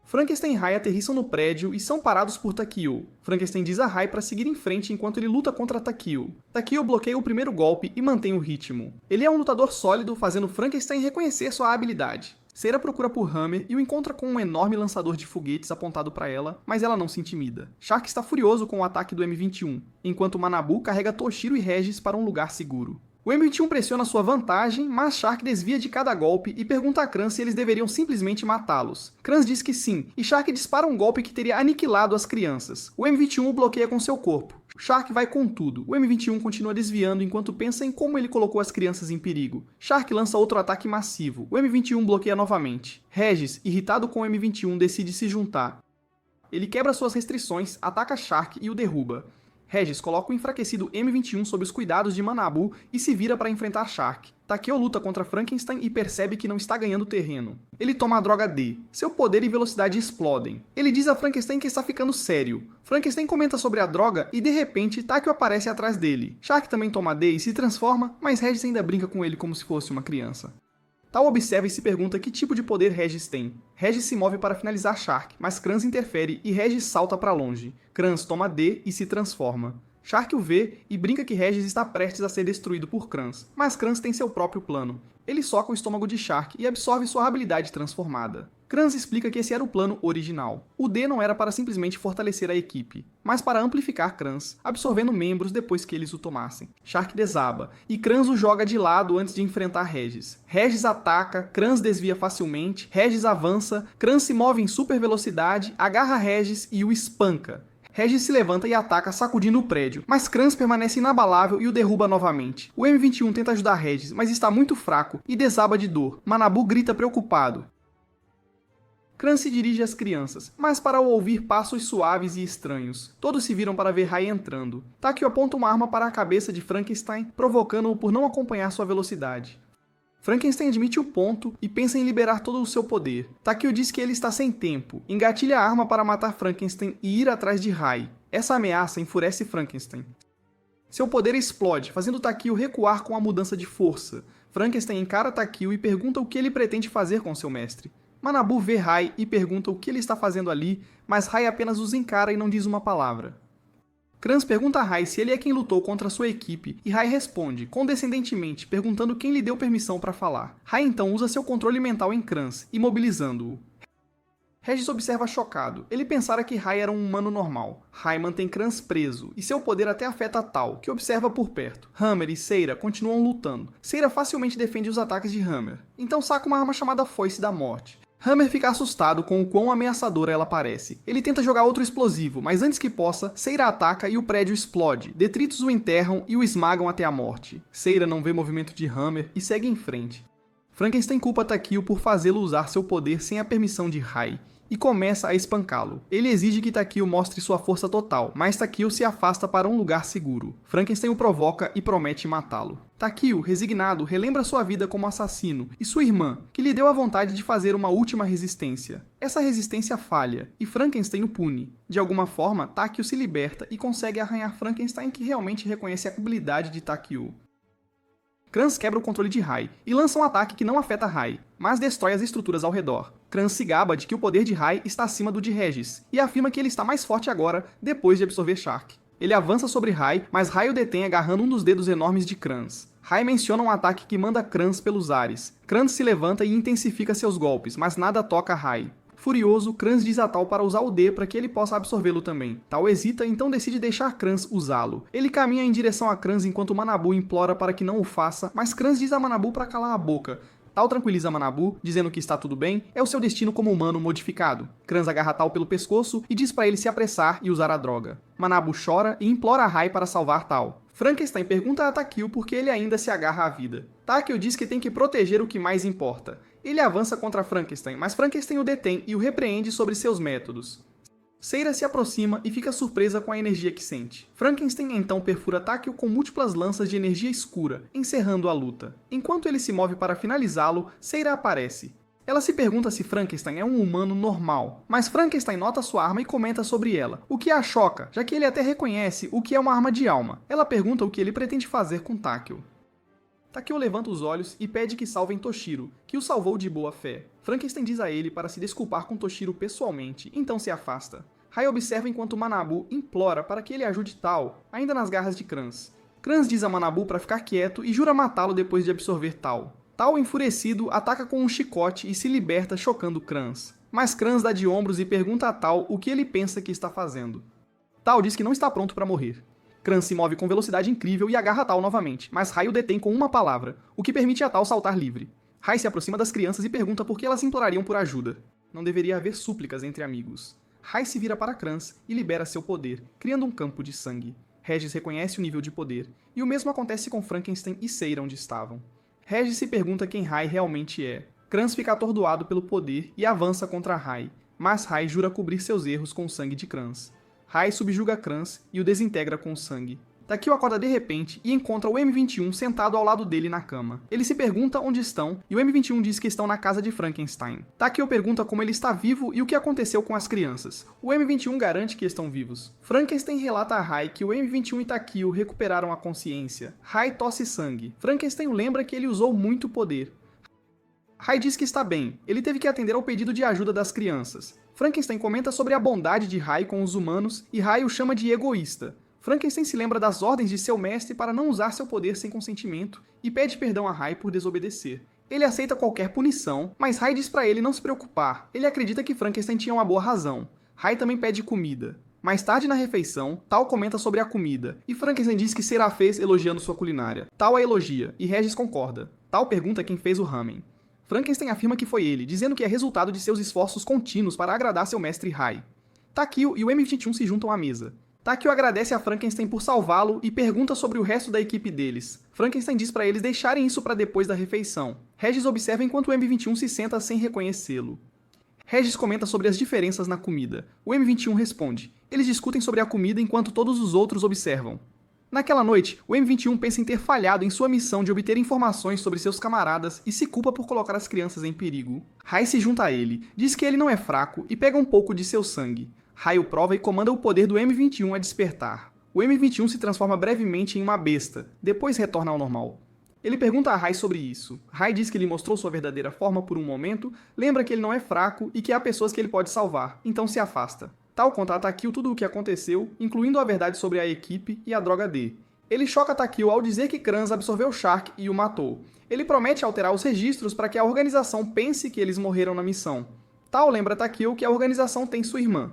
Frankenstein e Rai aterrissam no prédio e são parados por Takeo. Frankenstein diz a Rai para seguir em frente enquanto ele luta contra Takeo. Takeo bloqueia o primeiro golpe e mantém o ritmo. Ele é um lutador sólido, fazendo Frankenstein reconhecer sua habilidade. Seira procura por Hammer e o encontra com um enorme lançador de foguetes apontado para ela, mas ela não se intimida. Shark está furioso com o ataque do M21, enquanto Manabu carrega Toshiro e Regis para um lugar seguro. O M21 pressiona sua vantagem, mas Shark desvia de cada golpe e pergunta a Kranz se eles deveriam simplesmente matá-los. Kranz diz que sim, e Shark dispara um golpe que teria aniquilado as crianças. O M21 o bloqueia com seu corpo. Shark vai com tudo. O M21 continua desviando enquanto pensa em como ele colocou as crianças em perigo. Shark lança outro ataque massivo. O M21 bloqueia novamente. Regis, irritado com o M21, decide se juntar. Ele quebra suas restrições, ataca Shark e o derruba. Regis coloca o enfraquecido M21 sob os cuidados de Manabu e se vira para enfrentar Shark. Takeo luta contra Frankenstein e percebe que não está ganhando terreno. Ele toma a droga D. Seu poder e velocidade explodem. Ele diz a Frankenstein que está ficando sério. Frankenstein comenta sobre a droga e de repente Takeo aparece atrás dele. Shark também toma D e se transforma, mas Regis ainda brinca com ele como se fosse uma criança. Tal observa e se pergunta que tipo de poder Regis tem. Regis se move para finalizar Shark, mas Kranz interfere e Regis salta para longe. Kranz toma D e se transforma. Shark o vê e brinca que Regis está prestes a ser destruído por Kranz, mas Kranz tem seu próprio plano. Ele soca o estômago de Shark e absorve sua habilidade transformada. Kranz explica que esse era o plano original. O D não era para simplesmente fortalecer a equipe, mas para amplificar Kranz, absorvendo membros depois que eles o tomassem. Shark desaba, e Kranz o joga de lado antes de enfrentar Regis. Regis ataca, Kranz desvia facilmente, Regis avança, Kranz se move em super velocidade, agarra Regis e o espanca. Regis se levanta e ataca sacudindo o prédio, mas Kranz permanece inabalável e o derruba novamente. O M21 tenta ajudar Regis, mas está muito fraco e desaba de dor. Manabu grita preocupado. Kranz se dirige às crianças, mas para o ouvir passos suaves e estranhos. Todos se viram para ver Rai entrando. Takeo aponta uma arma para a cabeça de Frankenstein, provocando-o por não acompanhar sua velocidade. Frankenstein admite o ponto e pensa em liberar todo o seu poder. Takeo diz que ele está sem tempo, engatilha a arma para matar Frankenstein e ir atrás de Rai. Essa ameaça enfurece Frankenstein. Seu poder explode, fazendo Takeo recuar com a mudança de força. Frankenstein encara Takeo e pergunta o que ele pretende fazer com seu mestre. Manabu vê Rai e pergunta o que ele está fazendo ali, mas Rai apenas os encara e não diz uma palavra. Kranz pergunta a Rai se ele é quem lutou contra sua equipe, e Rai responde, condescendentemente, perguntando quem lhe deu permissão para falar. Rai então usa seu controle mental em Kranz, imobilizando-o. Regis observa chocado. Ele pensara que Rai era um humano normal. Rai mantém Kranz preso, e seu poder até afeta Tal, que observa por perto. Hammer e Seira continuam lutando. Seira facilmente defende os ataques de Hammer, então saca uma arma chamada Foice da Morte. Hammer fica assustado com o quão ameaçadora ela parece. Ele tenta jogar outro explosivo, mas antes que possa, Seira ataca e o prédio explode. Detritos o enterram e o esmagam até a morte. Seira não vê movimento de Hammer e segue em frente. Frankenstein culpa Takeo por fazê-lo usar seu poder sem a permissão de Rai, e começa a espancá-lo. Ele exige que Takeo mostre sua força total, mas Takeo se afasta para um lugar seguro. Frankenstein o provoca e promete matá-lo. Takeo, resignado, relembra sua vida como assassino e sua irmã, que lhe deu a vontade de fazer uma última resistência. Essa resistência falha, e Frankenstein o pune. De alguma forma, Takeo se liberta e consegue arranhar Frankenstein, que realmente reconhece a habilidade de Takeo. Kranz quebra o controle de Rai e lança um ataque que não afeta Rai, mas destrói as estruturas ao redor. Kranz se gaba de que o poder de Rai está acima do de Regis, e afirma que ele está mais forte agora, depois de absorver Shark. Ele avança sobre Rai, mas Rai o detém agarrando um dos dedos enormes de Kranz. Rai menciona um ataque que manda Kranz pelos ares. Kranz se levanta e intensifica seus golpes, mas nada toca Rai. Furioso, Kranz diz a Tal para usar o D para que ele possa absorvê-lo também. Tal hesita, então decide deixar Kranz usá-lo. Ele caminha em direção a Kranz enquanto Manabu implora para que não o faça, mas Kranz diz a Manabu para calar a boca. Tal tranquiliza Manabu, dizendo que está tudo bem, é o seu destino como humano modificado. Kranz agarra Tal pelo pescoço e diz para ele se apressar e usar a droga. Manabu chora e implora a Rai para salvar Tal. Frankenstein pergunta a Takeo por que ele ainda se agarra à vida. Takeo diz que tem que proteger o que mais importa. Ele avança contra Frankenstein, mas Frankenstein o detém e o repreende sobre seus métodos. Seira se aproxima e fica surpresa com a energia que sente. Frankenstein então perfura Takeo com múltiplas lanças de energia escura, encerrando a luta. Enquanto ele se move para finalizá-lo, Seira aparece. Ela se pergunta se Frankenstein é um humano normal, mas Frankenstein nota sua arma e comenta sobre ela, o que a choca, já que ele até reconhece o que é uma arma de alma. Ela pergunta o que ele pretende fazer com Takeo. Takeo levanta os olhos e pede que salvem Toshiro, que o salvou de boa fé. Frankenstein diz a ele para se desculpar com Toshiro pessoalmente, então se afasta. Rai observa enquanto Manabu implora para que ele ajude Tal, ainda nas garras de Kranz. Kranz diz a Manabu para ficar quieto e jura matá-lo depois de absorver Tal. Tal, enfurecido, ataca com um chicote e se liberta chocando Kranz. Mas Kranz dá de ombros e pergunta a Tal o que ele pensa que está fazendo. Tal diz que não está pronto para morrer. Kranz se move com velocidade incrível e agarra Tal novamente, mas Rai o detém com uma palavra, o que permite a Tal saltar livre. Rai se aproxima das crianças e pergunta por que elas implorariam por ajuda. Não deveria haver súplicas entre amigos. Rai se vira para Kranz e libera seu poder, criando um campo de sangue. Regis reconhece o nível de poder, e o mesmo acontece com Frankenstein e Seira onde estavam. Regis se pergunta quem Rai realmente é. Kranz fica atordoado pelo poder e avança contra Rai, mas Rai jura cobrir seus erros com o sangue de Kranz. Rai subjuga Kranz e o desintegra com o sangue. Takeo acorda de repente e encontra o M-21 sentado ao lado dele na cama. Ele se pergunta onde estão e o M-21 diz que estão na casa de Frankenstein. Takeo pergunta como ele está vivo e o que aconteceu com as crianças. O M-21 garante que estão vivos. Frankenstein relata a Rai que o M-21 e Takeo recuperaram a consciência. Rai tosse sangue. Frankenstein lembra que ele usou muito poder. Rai diz que está bem, ele teve que atender ao pedido de ajuda das crianças. Frankenstein comenta sobre a bondade de Rai com os humanos e Rai o chama de egoísta. Frankenstein se lembra das ordens de seu mestre para não usar seu poder sem consentimento e pede perdão a Rai por desobedecer. Ele aceita qualquer punição, mas Rai diz para ele não se preocupar. Ele acredita que Frankenstein tinha uma boa razão. Rai também pede comida. Mais tarde na refeição, Tal comenta sobre a comida, e Frankenstein diz que Seira fez elogiando sua culinária. Tal a elogia, e Regis concorda. Tal pergunta quem fez o ramen. Frankenstein afirma que foi ele, dizendo que é resultado de seus esforços contínuos para agradar seu mestre Rai. Takeo e o M-21 se juntam à mesa. Takeo agradece a Frankenstein por salvá-lo e pergunta sobre o resto da equipe deles. Frankenstein diz para eles deixarem isso para depois da refeição. Regis observa enquanto o M-21 se senta sem reconhecê-lo. Regis comenta sobre as diferenças na comida. O M-21 responde. Eles discutem sobre a comida enquanto todos os outros observam. Naquela noite, o M-21 pensa em ter falhado em sua missão de obter informações sobre seus camaradas e se culpa por colocar as crianças em perigo. Rai se junta a ele, diz que ele não é fraco e pega um pouco de seu sangue. Rai o prova e comanda o poder do M-21 a despertar. O M-21 se transforma brevemente em uma besta, depois retorna ao normal. Ele pergunta a Rai sobre isso. Rai diz que ele mostrou sua verdadeira forma por um momento, lembra que ele não é fraco e que há pessoas que ele pode salvar, então se afasta. Tal conta a Takeo tudo o que aconteceu, incluindo a verdade sobre a equipe e a droga D. Ele choca Takeo ao dizer que Kranz absorveu Shark e o matou. Ele promete alterar os registros para que a organização pense que eles morreram na missão. Tal lembra Takeo que a organização tem sua irmã.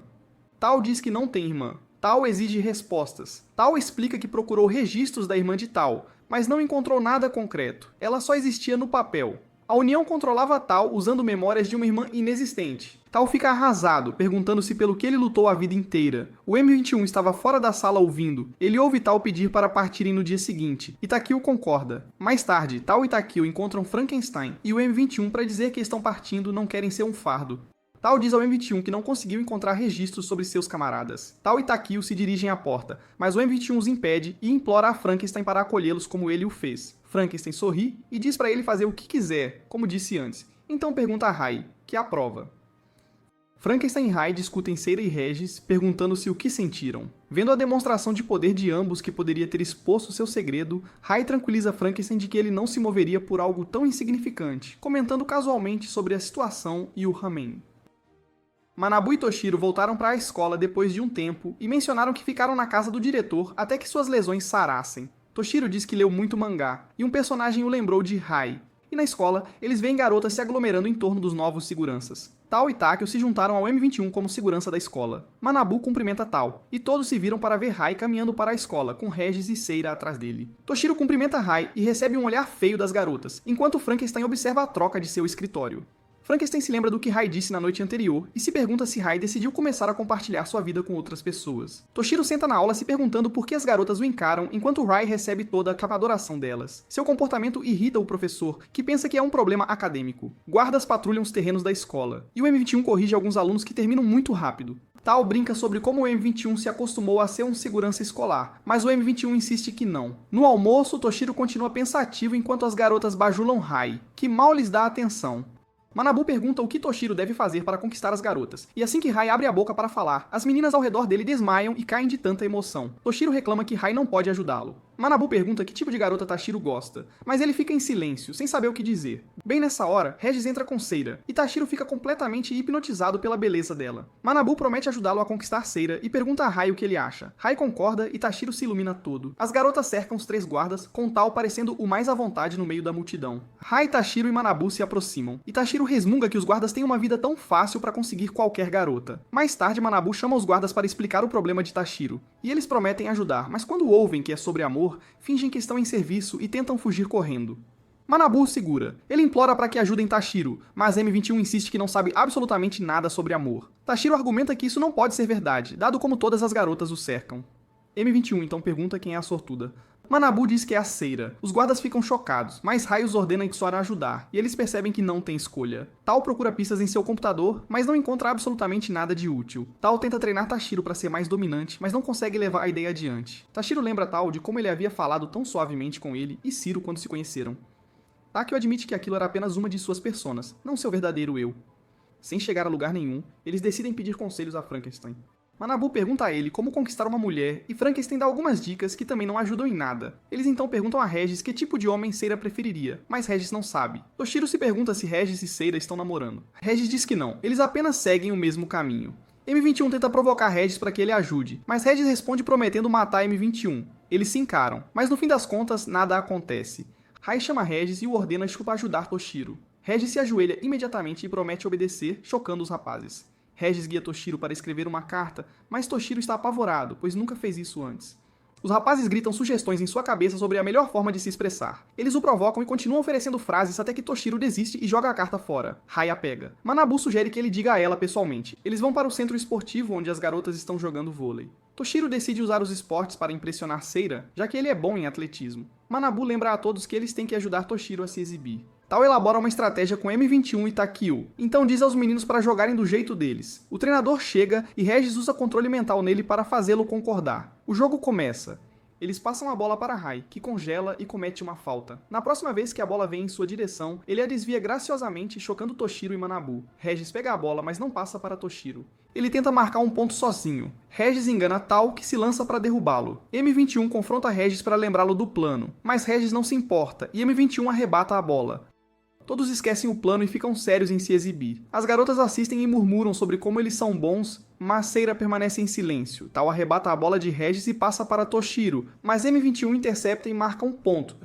Tal diz que não tem irmã. Tal exige respostas. Tal explica que procurou registros da irmã de Tal, mas não encontrou nada concreto. Ela só existia no papel. A União controlava Tal usando memórias de uma irmã inexistente. Tal fica arrasado, perguntando-se pelo que ele lutou a vida inteira. O M-21 estava fora da sala ouvindo. Ele ouve Tal pedir para partirem no dia seguinte, e Takeo concorda. Mais tarde, Tal e Takeo encontram Frankenstein e o M-21 para dizer que estão partindo não querem ser um fardo. Tal diz ao M-21 que não conseguiu encontrar registros sobre seus camaradas. Tal e Takeo se dirigem à porta, mas o M-21 os impede e implora a Frankenstein para acolhê-los como ele o fez. Frankenstein sorri e diz para ele fazer o que quiser, como disse antes. Então pergunta a Rai, que aprova. Frankenstein e Rai discutem Seira e Regis, perguntando-se o que sentiram. Vendo a demonstração de poder de ambos que poderia ter exposto seu segredo, Rai tranquiliza Frankenstein de que ele não se moveria por algo tão insignificante, comentando casualmente sobre a situação e o ramen. Manabu e Toshiro voltaram para a escola depois de um tempo e mencionaram que ficaram na casa do diretor até que suas lesões sarassem. Toshiro diz que leu muito mangá, e um personagem o lembrou de Rai. E na escola, eles veem garotas se aglomerando em torno dos novos seguranças. Tao e Takio se juntaram ao M21 como segurança da escola. Manabu cumprimenta Tao, e todos se viram para ver Rai caminhando para a escola, com Regis e Seira atrás dele. Toshiro cumprimenta Rai e recebe um olhar feio das garotas, enquanto Frankenstein observa a troca de seu escritório. Frankenstein se lembra do que Rai disse na noite anterior e se pergunta se Rai decidiu começar a compartilhar sua vida com outras pessoas. Toshiro senta na aula se perguntando por que as garotas o encaram enquanto Rai recebe toda a adoração delas. Seu comportamento irrita o professor, que pensa que é um problema acadêmico. Guardas patrulham os terrenos da escola, e o M21 corrige alguns alunos que terminam muito rápido. Tao brinca sobre como o M21 se acostumou a ser um segurança escolar, mas o M21 insiste que não. No almoço, Toshiro continua pensativo enquanto as garotas bajulam Rai, que mal lhes dá atenção. Manabu pergunta o que Toshiro deve fazer para conquistar as garotas, e assim que Rai abre a boca para falar, as meninas ao redor dele desmaiam e caem de tanta emoção. Toshiro reclama que Rai não pode ajudá-lo. Manabu pergunta que tipo de garota Tashiro gosta, mas ele fica em silêncio, sem saber o que dizer. Bem nessa hora, Regis entra com Seira, e Tashiro fica completamente hipnotizado pela beleza dela. Manabu promete ajudá-lo a conquistar Seira e pergunta a Rai o que ele acha. Rai concorda e Tashiro se ilumina todo. As garotas cercam os três guardas, com Tao parecendo o mais à vontade no meio da multidão. Rai, Tashiro e Manabu se aproximam, e Tashiro resmunga que os guardas têm uma vida tão fácil para conseguir qualquer garota. Mais tarde, Manabu chama os guardas para explicar o problema de Tashiro, e eles prometem ajudar, mas quando ouvem que é sobre amor, fingem que estão em serviço e tentam fugir correndo. Manabu o segura. Ele implora para que ajudem Tashiro, mas M21 insiste que não sabe absolutamente nada sobre amor. Tashiro argumenta que isso não pode ser verdade, dado como todas as garotas o cercam. M21 então pergunta quem é a sortuda. Manabu diz que é a Seira. Os guardas ficam chocados, mas Rai os ordena a ajudar, e eles percebem que não tem escolha. Tao procura pistas em seu computador, mas não encontra absolutamente nada de útil. Tao tenta treinar Tashiro para ser mais dominante, mas não consegue levar a ideia adiante. Tashiro lembra Tao de como ele havia falado tão suavemente com ele e Ciro quando se conheceram. Takio admite que aquilo era apenas uma de suas personas, não seu verdadeiro eu. Sem chegar a lugar nenhum, eles decidem pedir conselhos a Frankenstein. Manabu pergunta a ele como conquistar uma mulher e Frankenstein dá algumas dicas que também não ajudam em nada. Eles então perguntam a Regis que tipo de homem Seira preferiria, mas Regis não sabe. Toshiro se pergunta se Regis e Seira estão namorando. Regis diz que não, eles apenas seguem o mesmo caminho. M21 tenta provocar Regis para que ele ajude, mas Regis responde prometendo matar M21. Eles se encaram, mas no fim das contas nada acontece. Rai chama Regis e o ordena para ajudar Toshiro. Regis se ajoelha imediatamente e promete obedecer, chocando os rapazes. Regis guia Toshiro para escrever uma carta, mas Toshiro está apavorado, pois nunca fez isso antes. Os rapazes gritam sugestões em sua cabeça sobre a melhor forma de se expressar. Eles o provocam e continuam oferecendo frases até que Toshiro desiste e joga a carta fora. Rai a pega. Manabu sugere que ele diga a ela pessoalmente. Eles vão para o centro esportivo onde as garotas estão jogando vôlei. Toshiro decide usar os esportes para impressionar Seira, já que ele é bom em atletismo. Manabu lembra a todos que eles têm que ajudar Toshiro a se exibir. Tao elabora uma estratégia com M21 e Takio, então diz aos meninos para jogarem do jeito deles. O treinador chega e Regis usa controle mental nele para fazê-lo concordar. O jogo começa. Eles passam a bola para Rai, que congela e comete uma falta. Na próxima vez que a bola vem em sua direção, ele a desvia graciosamente, chocando Toshiro e Manabu. Regis pega a bola, mas não passa para Toshiro. Ele tenta marcar um ponto sozinho. Regis engana Tao, que se lança para derrubá-lo. M21 confronta Regis para lembrá-lo do plano, mas Regis não se importa e M21 arrebata a bola. Todos esquecem o plano e ficam sérios em se exibir. As garotas assistem e murmuram sobre como eles são bons, mas Seira permanece em silêncio. Tao arrebata a bola de Regis e passa para Toshiro, mas M21 intercepta e marca um ponto.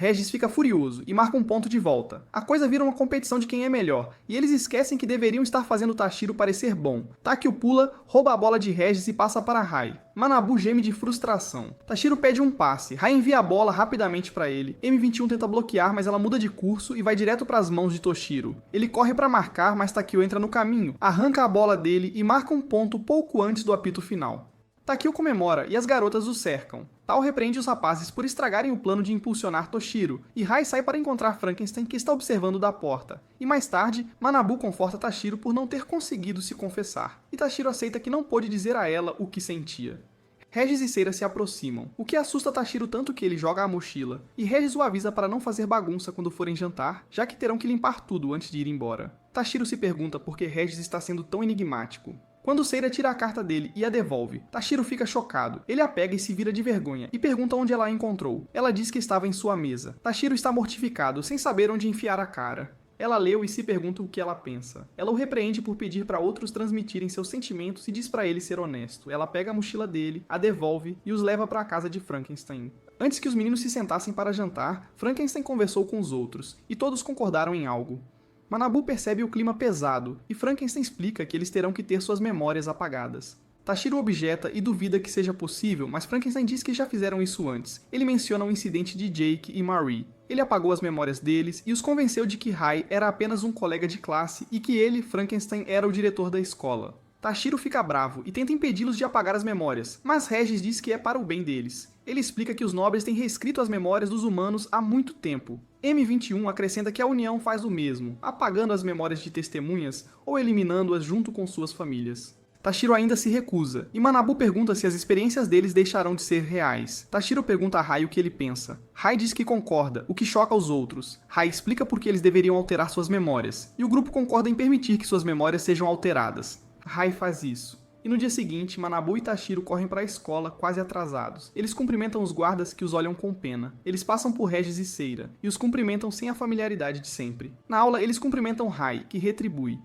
Regis fica furioso e marca um ponto de volta. A coisa vira uma competição de quem é melhor, e eles esquecem que deveriam estar fazendo Tashiro parecer bom. Takio pula, rouba a bola de Regis e passa para Rai. Manabu geme de frustração. Tashiro pede um passe, Rai envia a bola rapidamente para ele. M21 tenta bloquear, mas ela muda de curso e vai direto para as mãos de Toshiro. Ele corre para marcar, mas Takio entra no caminho, arranca a bola dele e marca um ponto pouco antes do apito final. Takio comemora e as garotas o cercam. Tao repreende os rapazes por estragarem o plano de impulsionar Toshiro, e Rai sai para encontrar Frankenstein, que está observando da porta. E mais tarde, Manabu conforta Tashiro por não ter conseguido se confessar, e Tashiro aceita que não pôde dizer a ela o que sentia. Regis e Seira se aproximam, o que assusta Tashiro tanto que ele joga a mochila, e Regis o avisa para não fazer bagunça quando forem jantar, já que terão que limpar tudo antes de ir embora. Tashiro se pergunta por que Regis está sendo tão enigmático. Quando Seira tira a carta dele e a devolve, Tashiro fica chocado. Ele a pega e se vira de vergonha, e pergunta onde ela a encontrou. Ela diz que estava em sua mesa. Tashiro está mortificado, sem saber onde enfiar a cara. Ela leu e se pergunta o que ela pensa. Ela o repreende por pedir para outros transmitirem seus sentimentos e diz para ele ser honesto. Ela pega a mochila dele, a devolve e os leva para a casa de Frankenstein. Antes que os meninos se sentassem para jantar, Frankenstein conversou com os outros, e todos concordaram em algo. Manabu percebe o clima pesado, e Frankenstein explica que eles terão que ter suas memórias apagadas. Tashiro objeta e duvida que seja possível, mas Frankenstein diz que já fizeram isso antes. Ele menciona o incidente de Jake e Marie. Ele apagou as memórias deles e os convenceu de que Rai era apenas um colega de classe e que ele, Frankenstein, era o diretor da escola. Tashiro fica bravo e tenta impedi-los de apagar as memórias, mas Regis diz que é para o bem deles. Ele explica que os nobres têm reescrito as memórias dos humanos há muito tempo. M21 acrescenta que a União faz o mesmo, apagando as memórias de testemunhas ou eliminando-as junto com suas famílias. Tashiro ainda se recusa, e Manabu pergunta se as experiências deles deixarão de ser reais. Tashiro pergunta a Rai o que ele pensa. Rai diz que concorda, o que choca os outros. Rai explica por que eles deveriam alterar suas memórias, e o grupo concorda em permitir que suas memórias sejam alteradas. Rai faz isso. E no dia seguinte, Manabu e Tashiro correm para a escola, quase atrasados. Eles cumprimentam os guardas que os olham com pena. Eles passam por Regis e Seira, e os cumprimentam sem a familiaridade de sempre. Na aula, eles cumprimentam Rai, que retribui.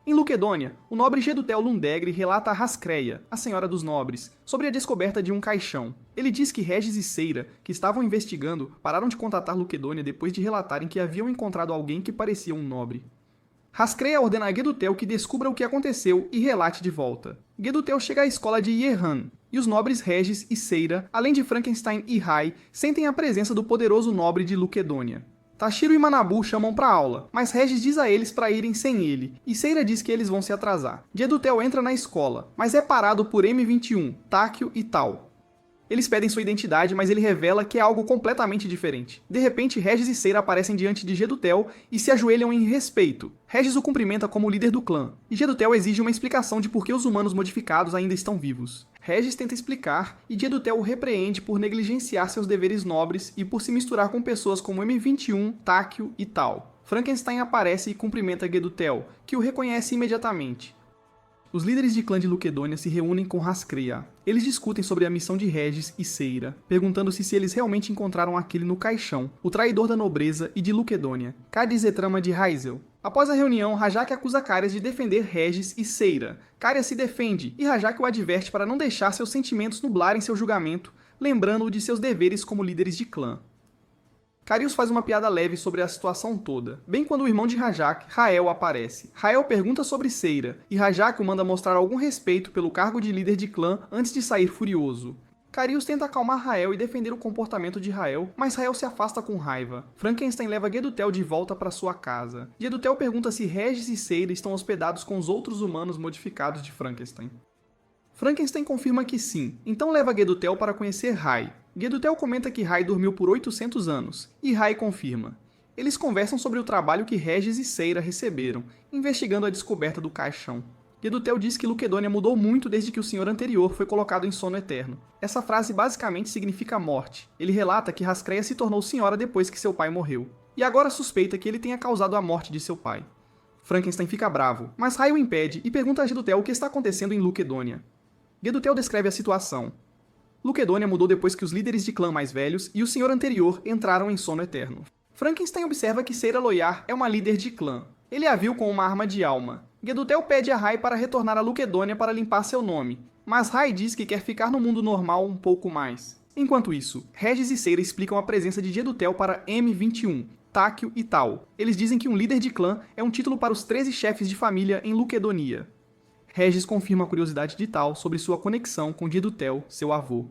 Em Luquedônia, o nobre Gedutel Lundegre relata a Rascreia, a senhora dos nobres, sobre a descoberta de um caixão. Ele diz que Regis e Seira, que estavam investigando, pararam de contatar Luquedônia depois de relatarem que haviam encontrado alguém que parecia um nobre. Rascreia ordena a Gedutel que descubra o que aconteceu e relate de volta. Gedutel chega à escola de Yehan, e os nobres Regis e Seira, além de Frankenstein e Rai, sentem a presença do poderoso nobre de Luquedônia. Tashiro e Manabu chamam para aula, mas Regis diz a eles para irem sem ele, e Seira diz que eles vão se atrasar. Gedutel entra na escola, mas é parado por M21, Takio e Tal. Eles pedem sua identidade, mas ele revela que é algo completamente diferente. De repente, Regis e Seira aparecem diante de Gedutel e se ajoelham em respeito. Regis o cumprimenta como líder do clã, e Gedutel exige uma explicação de por que os humanos modificados ainda estão vivos. Regis tenta explicar, e Gedutel o repreende por negligenciar seus deveres nobres e por se misturar com pessoas como M21, Takio e Tal. Frankenstein aparece e cumprimenta Gedutel, que o reconhece imediatamente. Os líderes de clã de Luquedônia se reúnem com Rascreia. Eles discutem sobre a missão de Regis e Seira, perguntando-se se eles realmente encontraram aquele no caixão, o traidor da nobreza e de Luquedônia, Cadiz e trama de Raisel. Após a reunião, Rajak acusa Carias de defender Regis e Seira. Carias se defende, e Rajak o adverte para não deixar seus sentimentos nublarem seu julgamento, lembrando-o de seus deveres como líderes de clã. Carius faz uma piada leve sobre a situação toda, bem quando o irmão de Rajak, Rael, aparece. Rael pergunta sobre Seira, e Rajak o manda mostrar algum respeito pelo cargo de líder de clã antes de sair furioso. Carius tenta acalmar Rael e defender o comportamento de Rael, mas Rael se afasta com raiva. Frankenstein leva Gedutel de volta para sua casa. Gedutel pergunta se Regis e Seira estão hospedados com os outros humanos modificados de Frankenstein. Frankenstein confirma que sim, então leva Gedutel para conhecer Rai. Gedutel comenta que Rai dormiu por 800 anos, e Rai confirma. Eles conversam sobre o trabalho que Regis e Seira receberam, investigando a descoberta do caixão. Gedutel diz que Luquedônia mudou muito desde que o senhor anterior foi colocado em sono eterno. Essa frase basicamente significa morte. Ele relata que Rascreia se tornou senhora depois que seu pai morreu, e agora suspeita que ele tenha causado a morte de seu pai. Frankenstein fica bravo, mas Rai o impede e pergunta a Gedutel o que está acontecendo em Luquedônia. Gedutel descreve a situação. Luquedônia mudou depois que os líderes de clã mais velhos e o senhor anterior entraram em sono eterno. Frankenstein observa que Seira Loyar é uma líder de clã. Ele a viu com uma arma de alma. Gedutel pede a Rai para retornar a Luquedônia para limpar seu nome, mas Rai diz que quer ficar no mundo normal um pouco mais. Enquanto isso, Regis e Seira explicam a presença de Gedutel para M21, Takio e Tal. Eles dizem que um líder de clã é um título para os 13 chefes de família em Luquedonia. Regis confirma a curiosidade de Tal sobre sua conexão com Gedutel, seu avô.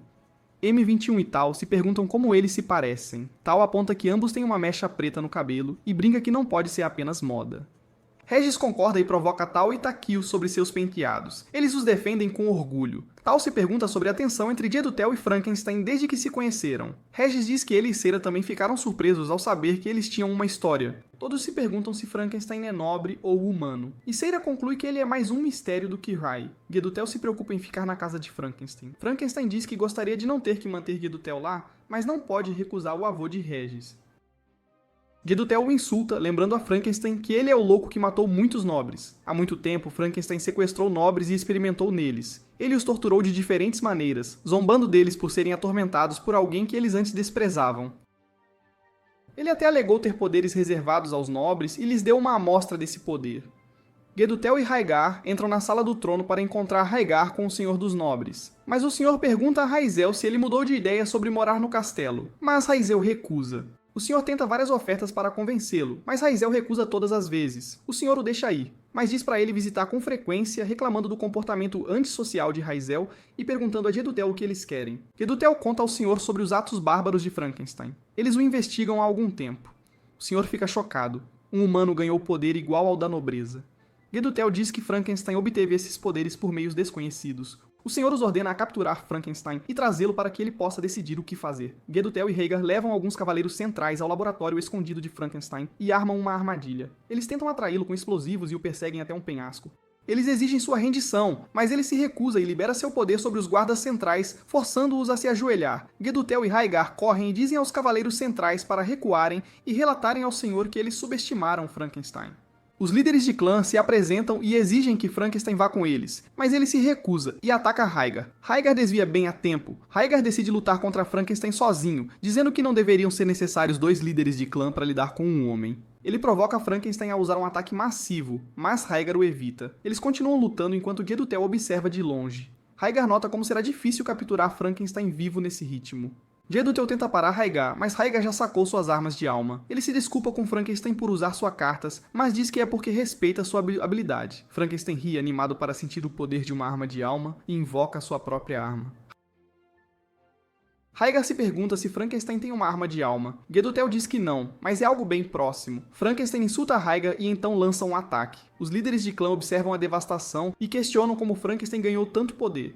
M21 e Tal se perguntam como eles se parecem. Tal aponta que ambos têm uma mecha preta no cabelo e brinca que não pode ser apenas moda. Regis concorda e provoca Tal e Takio sobre seus penteados. Eles os defendem com orgulho. Tal se pergunta sobre a tensão entre Gedutel e Frankenstein desde que se conheceram. Regis diz que ele e Seira também ficaram surpresos ao saber que eles tinham uma história. Todos se perguntam se Frankenstein é nobre ou humano. E Seira conclui que ele é mais um mistério do que Rai. Gedutel se preocupa em ficar na casa de Frankenstein. Frankenstein diz que gostaria de não ter que manter Gedutel lá, mas não pode recusar o avô de Regis. Gedutel o insulta, lembrando a Frankenstein que ele é o louco que matou muitos nobres. Há muito tempo, Frankenstein sequestrou nobres e experimentou neles. Ele os torturou de diferentes maneiras, zombando deles por serem atormentados por alguém que eles antes desprezavam. Ele até alegou ter poderes reservados aos nobres e lhes deu uma amostra desse poder. Gedutel e Rhaegar entram na sala do trono para encontrar Rhaegar com o Senhor dos Nobres. Mas o Senhor pergunta a Raisel se ele mudou de ideia sobre morar no castelo, mas Raisel recusa. O Senhor tenta várias ofertas para convencê-lo, mas Raisel recusa todas as vezes. O Senhor o deixa ir, mas diz para ele visitar com frequência, reclamando do comportamento antissocial de Raisel e perguntando a Gedutel o que eles querem. Gedutel conta ao Senhor sobre os atos bárbaros de Frankenstein. Eles o investigam há algum tempo. O Senhor fica chocado. Um humano ganhou poder igual ao da nobreza. Gedutel diz que Frankenstein obteve esses poderes por meios desconhecidos. O Senhor os ordena a capturar Frankenstein e trazê-lo para que ele possa decidir o que fazer. Gedutel e Rhaegar levam alguns cavaleiros centrais ao laboratório escondido de Frankenstein e armam uma armadilha. Eles tentam atraí-lo com explosivos e o perseguem até um penhasco. Eles exigem sua rendição, mas ele se recusa e libera seu poder sobre os guardas centrais, forçando-os a se ajoelhar. Gedutel e Rhaegar correm e dizem aos cavaleiros centrais para recuarem e relatarem ao Senhor que eles subestimaram Frankenstein. Os líderes de clã se apresentam e exigem que Frankenstein vá com eles, mas ele se recusa e ataca Rhaegar. Rhaegar desvia bem a tempo. Rhaegar decide lutar contra Frankenstein sozinho, dizendo que não deveriam ser necessários 2 líderes de clã para lidar com um homem. Ele provoca Frankenstein a usar um ataque massivo, mas Rhaegar o evita. Eles continuam lutando enquanto Gedutel observa de longe. Rhaegar nota como será difícil capturar Frankenstein vivo nesse ritmo. Gedutel tenta parar Rhaegar, mas Rhaegar já sacou suas armas de alma. Ele se desculpa com Frankenstein por usar suas cartas, mas diz que é porque respeita sua habilidade. Frankenstein ri animado para sentir o poder de uma arma de alma e invoca sua própria arma. Rhaegar se pergunta se Frankenstein tem uma arma de alma. Gedutel diz que não, mas é algo bem próximo. Frankenstein insulta Rhaegar e então lança um ataque. Os líderes de clã observam a devastação e questionam como Frankenstein ganhou tanto poder.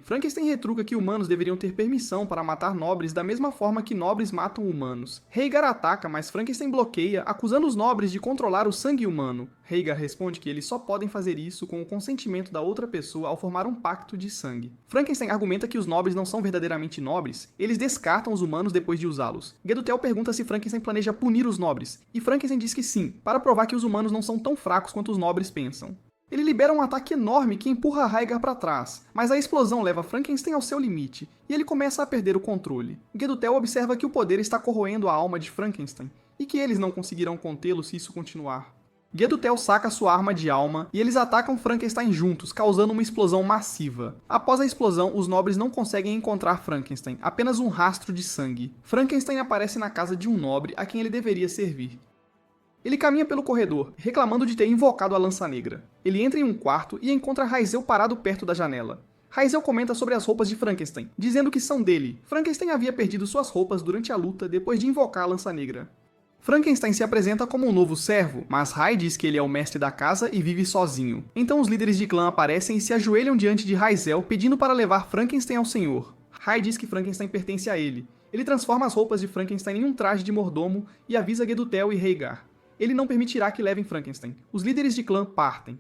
Frankenstein retruca que humanos deveriam ter permissão para matar nobres da mesma forma que nobres matam humanos. Rhaegar ataca, mas Frankenstein bloqueia, acusando os nobres de controlar o sangue humano. Rhaegar responde que eles só podem fazer isso com o consentimento da outra pessoa ao formar um pacto de sangue. Frankenstein argumenta que os nobres não são verdadeiramente nobres, eles descartam os humanos depois de usá-los. Gedutel pergunta se Frankenstein planeja punir os nobres, e Frankenstein diz que sim, para provar que os humanos não são tão fracos quanto os nobres pensam. Ele libera um ataque enorme que empurra Rhaegar para trás, mas a explosão leva Frankenstein ao seu limite, e ele começa a perder o controle. Gedutel observa que o poder está corroendo a alma de Frankenstein, e que eles não conseguirão contê-lo se isso continuar. Gedutel saca sua arma de alma, e eles atacam Frankenstein juntos, causando uma explosão massiva. Após a explosão, os nobres não conseguem encontrar Frankenstein, apenas um rastro de sangue. Frankenstein aparece na casa de um nobre a quem ele deveria servir. Ele caminha pelo corredor, reclamando de ter invocado a Lança Negra. Ele entra em um quarto e encontra Raisel parado perto da janela. Raisel comenta sobre as roupas de Frankenstein, dizendo que são dele. Frankenstein havia perdido suas roupas durante a luta depois de invocar a Lança Negra. Frankenstein se apresenta como um novo servo, mas Rai diz que ele é o mestre da casa e vive sozinho. Então os líderes de clã aparecem e se ajoelham diante de Raisel, pedindo para levar Frankenstein ao Senhor. Rai diz que Frankenstein pertence a ele. Ele transforma as roupas de Frankenstein em um traje de mordomo e avisa Gedutel e Rhaegar. Ele não permitirá que levem Frankenstein. Os líderes de clã partem.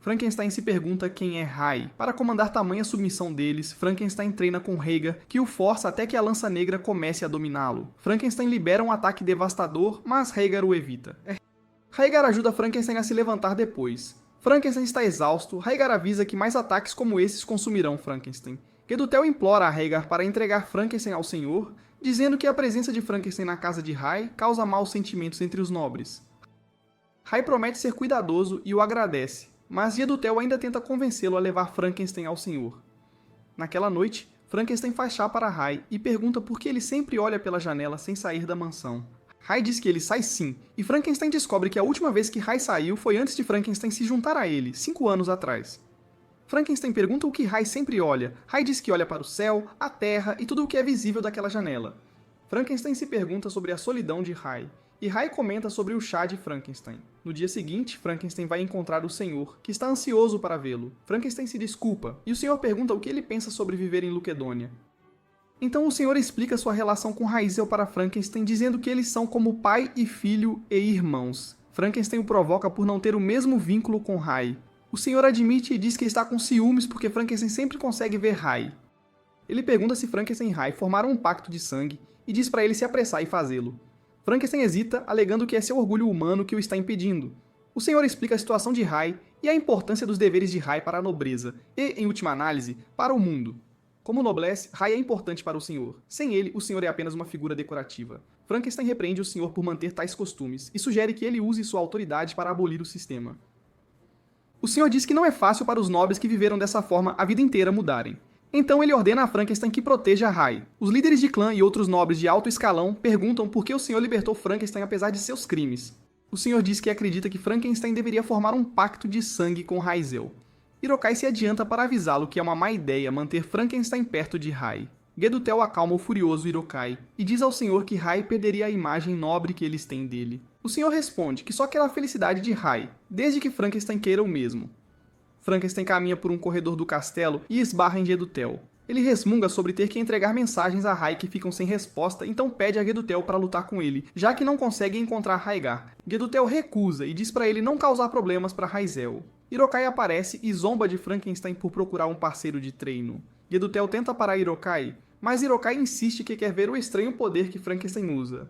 Frankenstein se pergunta quem é Rai. Para comandar tamanha submissão deles, Frankenstein treina com Rhaegar, que o força até que a Lança Negra comece a dominá-lo. Frankenstein libera um ataque devastador, mas Rhaegar o evita. Rhaegar ajuda Frankenstein a se levantar depois. Frankenstein está exausto, Rhaegar avisa que mais ataques como esses consumirão Frankenstein. Gedutel implora a Rhaegar para entregar Frankenstein ao Senhor, dizendo que a presença de Frankenstein na casa de Rai causa maus sentimentos entre os nobres. Rai promete ser cuidadoso e o agradece, mas Gedutel ainda tenta convencê-lo a levar Frankenstein ao Senhor. Naquela noite, Frankenstein faz chá para Rai e pergunta por que ele sempre olha pela janela sem sair da mansão. Rai diz que ele sai sim, e Frankenstein descobre que a última vez que Rai saiu foi antes de Frankenstein se juntar a ele, 5 anos atrás. Frankenstein pergunta o que Rai sempre olha. Rai diz que olha para o céu, a terra e tudo o que é visível daquela janela. Frankenstein se pergunta sobre a solidão de Rai, e Rai comenta sobre o chá de Frankenstein. No dia seguinte, Frankenstein vai encontrar o Senhor, que está ansioso para vê-lo. Frankenstein se desculpa, e o Senhor pergunta o que ele pensa sobre viver em Luquedônia. Então o Senhor explica sua relação com Raisel para Frankenstein, dizendo que eles são como pai e filho e irmãos. Frankenstein o provoca por não ter o mesmo vínculo com Rai. O Senhor admite e diz que está com ciúmes porque Frankenstein sempre consegue ver Rai. Ele pergunta se Frankenstein e Rai formaram um pacto de sangue e diz para ele se apressar e fazê-lo. Frankenstein hesita, alegando que é seu orgulho humano que o está impedindo. O Senhor explica a situação de Rai e a importância dos deveres de Rai para a nobreza e, em última análise, para o mundo. Como noblesse, Rai é importante para o Senhor. Sem ele, o Senhor é apenas uma figura decorativa. Frankenstein repreende o senhor por manter tais costumes e sugere que ele use sua autoridade para abolir o sistema. O senhor diz que não é fácil para os nobres que viveram dessa forma a vida inteira mudarem. Então ele ordena a Frankenstein que proteja Rai. Os líderes de clã e outros nobres de alto escalão perguntam por que o senhor libertou Frankenstein apesar de seus crimes. O senhor diz que acredita que Frankenstein deveria formar um pacto de sangue com Raizel. Hirokai se adianta para avisá-lo que é uma má ideia manter Frankenstein perto de Rai. Gedutel acalma o furioso Hirokai e diz ao senhor que Rai perderia a imagem nobre que eles têm dele. O senhor responde que só quer a felicidade de Rai, desde que Frankenstein queira o mesmo. Frankenstein caminha por um corredor do castelo e esbarra em Gedutel. Ele resmunga sobre ter que entregar mensagens a Rai que ficam sem resposta, então pede a Gedutel para lutar com ele, já que não consegue encontrar Raigar. Gedutel recusa e diz para ele não causar problemas para Raizel. Hirokai aparece e zomba de Frankenstein por procurar um parceiro de treino. Gedutel tenta parar Hirokai, mas Hirokai insiste que quer ver o estranho poder que Frankenstein usa.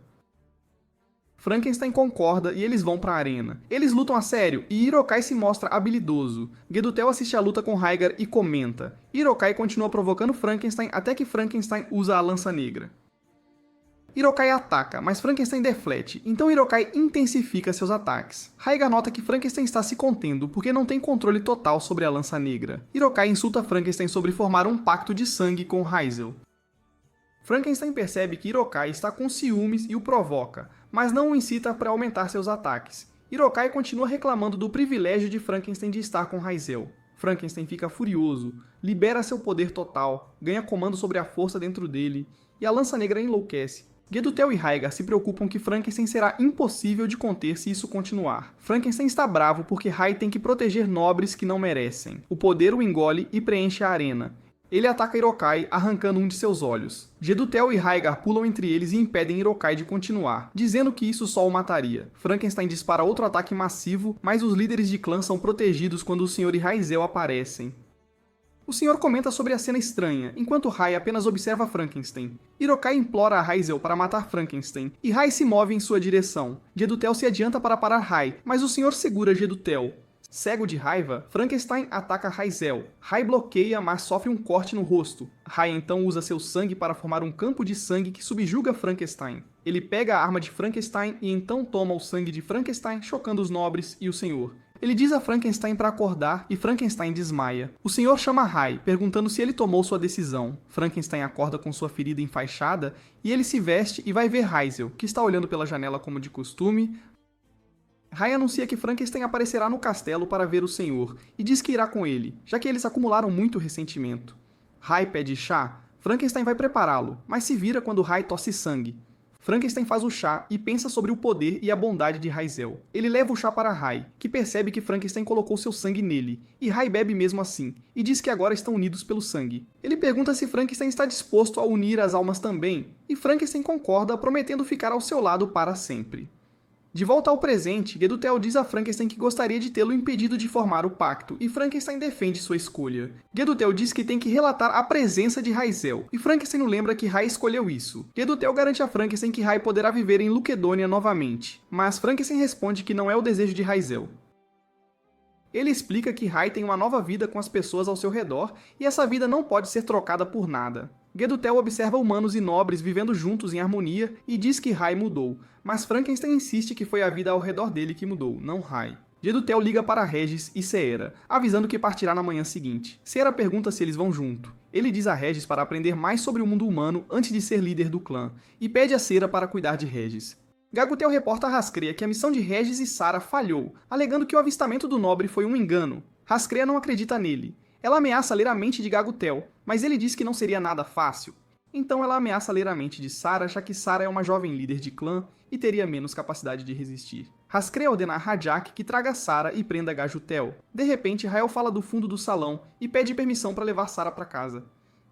Frankenstein concorda e eles vão para a arena. Eles lutam a sério e Hirokai se mostra habilidoso. Gedutel assiste a luta com Raigar e comenta. Hirokai continua provocando Frankenstein até que Frankenstein usa a lança negra. Hirokai ataca, mas Frankenstein deflete, então Hirokai intensifica seus ataques. Raigar nota que Frankenstein está se contendo porque não tem controle total sobre a lança negra. Hirokai insulta Frankenstein sobre formar um pacto de sangue com Raizel. Frankenstein percebe que Hirokai está com ciúmes e o provoca, mas não o incita para aumentar seus ataques. Hirokai continua reclamando do privilégio de Frankenstein de estar com Raizel. Frankenstein fica furioso, libera seu poder total, ganha comando sobre a força dentro dele, e a lança negra enlouquece. Gedutel e Raigar se preocupam que Frankenstein será impossível de conter se isso continuar. Frankenstein está bravo porque Rai tem que proteger nobres que não merecem. O poder o engole e preenche a arena. Ele ataca Hirokai, arrancando um de seus olhos. Gedutel e Raigar pulam entre eles e impedem Hirokai de continuar, dizendo que isso só o mataria. Frankenstein dispara outro ataque massivo, mas os líderes de clã são protegidos quando o Sr. e Raizel aparecem. O senhor comenta sobre a cena estranha, enquanto Rai apenas observa Frankenstein. Hirokai implora a Raizel para matar Frankenstein, e Rai se move em sua direção. Gedutel se adianta para parar Rai, mas o senhor segura Gedutel. Cego de raiva, Frankenstein ataca Raizel. Rai bloqueia, mas sofre um corte no rosto. Rai então usa seu sangue para formar um campo de sangue que subjuga Frankenstein. Ele pega a arma de Frankenstein e então toma o sangue de Frankenstein, chocando os nobres e o senhor. Ele diz a Frankenstein para acordar e Frankenstein desmaia. O senhor chama Rai, perguntando se ele tomou sua decisão. Frankenstein acorda com sua ferida enfaixada e ele se veste e vai ver Raizel, que está olhando pela janela como de costume. Rai anuncia que Frankenstein aparecerá no castelo para ver o senhor, e diz que irá com ele, já que eles acumularam muito ressentimento. Rai pede chá, Frankenstein vai prepará-lo, mas se vira quando Rai tosse sangue. Frankenstein faz o chá e pensa sobre o poder e a bondade de Raizel. Ele leva o chá para Rai, que percebe que Frankenstein colocou seu sangue nele, e Rai bebe mesmo assim, e diz que agora estão unidos pelo sangue. Ele pergunta se Frankenstein está disposto a unir as almas também, e Frankenstein concorda, prometendo ficar ao seu lado para sempre. De volta ao presente, Gedutel diz a Frankenstein que gostaria de tê-lo impedido de formar o pacto, e Frankenstein defende sua escolha. Gedutel diz que tem que relatar a presença de Raizel, e Frankenstein lembra que Rai escolheu isso. Gedutel garante a Frankenstein que Rai poderá viver em Luquedônia novamente, mas Frankenstein responde que não é o desejo de Raizel. Ele explica que Rai tem uma nova vida com as pessoas ao seu redor, e essa vida não pode ser trocada por nada. Gedutel observa humanos e nobres vivendo juntos em harmonia e diz que Rai mudou, mas Frankenstein insiste que foi a vida ao redor dele que mudou, não Rai. Gedutel liga para Regis e Seera, avisando que partirá na manhã seguinte. Seera pergunta se eles vão junto. Ele diz a Regis para aprender mais sobre o mundo humano antes de ser líder do clã, e pede a Seera para cuidar de Regis. Gagutel reporta a Rascrea que a missão de Regis e Sara falhou, alegando que o avistamento do nobre foi um engano. Rascrea não acredita nele. Ela ameaça ler a mente de Gagutel, mas ele diz que não seria nada fácil. Então ela ameaça ler a mente de Sara, já que Sara é uma jovem líder de clã e teria menos capacidade de resistir. Rascrea ordena a Rajak que traga Sara e prenda Gajutel. De repente, Rael fala do fundo do salão e pede permissão para levar Sara para casa.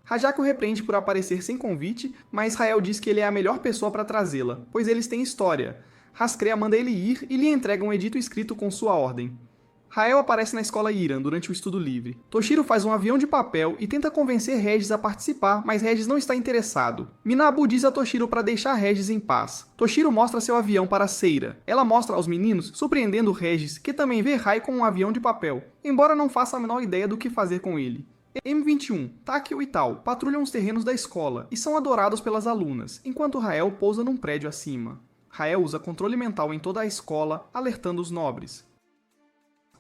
Rajak o repreende por aparecer sem convite, mas Rael diz que ele é a melhor pessoa para trazê-la, pois eles têm história. Rascrea manda ele ir e lhe entrega um edito escrito com sua ordem. Rael aparece na escola Iran durante o estudo livre. Toshiro faz um avião de papel e tenta convencer Regis a participar, mas Regis não está interessado. Minabu diz a Toshiro para deixar Regis em paz. Toshiro mostra seu avião para Seira. Ela mostra aos meninos, surpreendendo Regis, que também vê Rai com um avião de papel, embora não faça a menor ideia do que fazer com ele. M21, Takeo e Tal patrulham os terrenos da escola e são adorados pelas alunas, enquanto Rael pousa num prédio acima. Rael usa controle mental em toda a escola, alertando os nobres.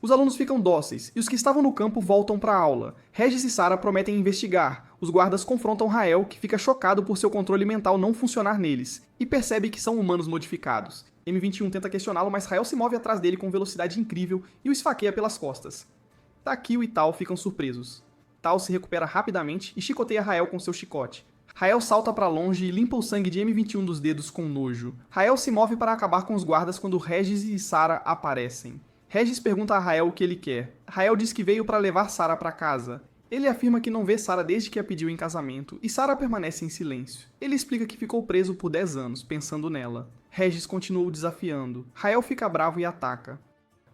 Os alunos ficam dóceis e os que estavam no campo voltam para a aula. Regis e Sarah prometem investigar. Os guardas confrontam Rael, que fica chocado por seu controle mental não funcionar neles, e percebe que são humanos modificados. M21 tenta questioná-lo, mas Rael se move atrás dele com velocidade incrível e o esfaqueia pelas costas. Takeo e Tal ficam surpresos. Tal se recupera rapidamente e chicoteia Rael com seu chicote. Rael salta para longe e limpa o sangue de M21 dos dedos com nojo. Rael se move para acabar com os guardas quando Regis e Sarah aparecem. Regis pergunta a Rael o que ele quer. Rael diz que veio para levar Sarah para casa. Ele afirma que não vê Sarah desde que a pediu em casamento, e Sarah permanece em silêncio. Ele explica que ficou preso por 10 anos, pensando nela. Regis continua o desafiando. Rael fica bravo e ataca.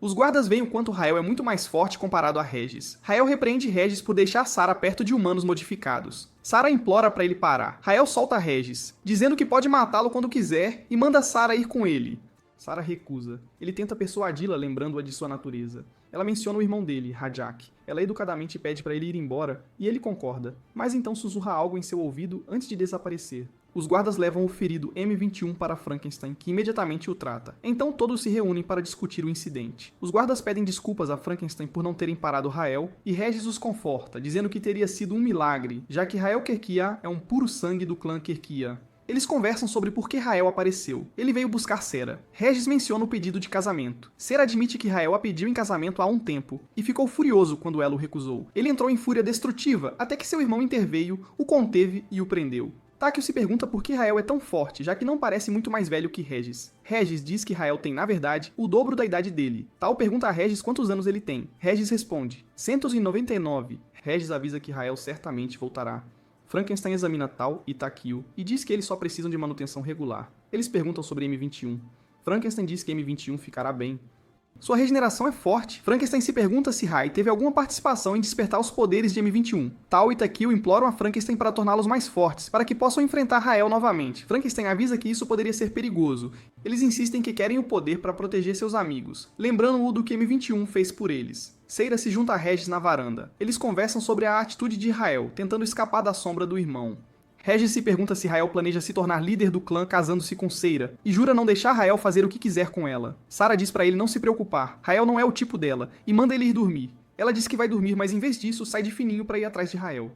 Os guardas veem o quanto Rael é muito mais forte comparado a Regis. Rael repreende Regis por deixar Sarah perto de humanos modificados. Sarah implora para ele parar. Rael solta Regis, dizendo que pode matá-lo quando quiser e manda Sarah ir com ele. Sarah recusa. Ele tenta persuadi-la, lembrando-a de sua natureza. Ela menciona o irmão dele, Rajak. Ela educadamente pede para ele ir embora, e ele concorda, mas então sussurra algo em seu ouvido antes de desaparecer. Os guardas levam o ferido M21 para Frankenstein, que imediatamente o trata. Então todos se reúnem para discutir o incidente. Os guardas pedem desculpas a Frankenstein por não terem parado Rael, e Regis os conforta, dizendo que teria sido um milagre, já que Rael Kerkia é um puro sangue do clã Kerkia. Eles conversam sobre por que Rael apareceu. Ele veio buscar Cera. Regis menciona o pedido de casamento. Cera admite que Rael a pediu em casamento há um tempo, e ficou furioso quando ela o recusou. Ele entrou em fúria destrutiva, até que seu irmão interveio, o conteve e o prendeu. Takeo se pergunta por que Rael é tão forte, já que não parece muito mais velho que Regis. Regis diz que Rael tem, na verdade, o dobro da idade dele. Tal pergunta a Regis quantos anos ele tem. Regis responde, 199. Regis avisa que Rael certamente voltará. Frankenstein examina Tal e Takeo e diz que eles só precisam de manutenção regular. Eles perguntam sobre M21. Frankenstein diz que M21 ficará bem. Sua regeneração é forte. Frankenstein se pergunta se Rai teve alguma participação em despertar os poderes de M21. Tal e Takeo imploram a Frankenstein para torná-los mais fortes, para que possam enfrentar Rael novamente. Frankenstein avisa que isso poderia ser perigoso. Eles insistem que querem o poder para proteger seus amigos, lembrando-o do que M21 fez por eles. Seira se junta a Regis na varanda. Eles conversam sobre a atitude de Rael, tentando escapar da sombra do irmão. Regis se pergunta se Rael planeja se tornar líder do clã casando-se com Seira, e jura não deixar Rael fazer o que quiser com ela. Sarah diz pra ele não se preocupar, Rael não é o tipo dela, e manda ele ir dormir. Ela diz que vai dormir, mas em vez disso, sai de fininho pra ir atrás de Rael.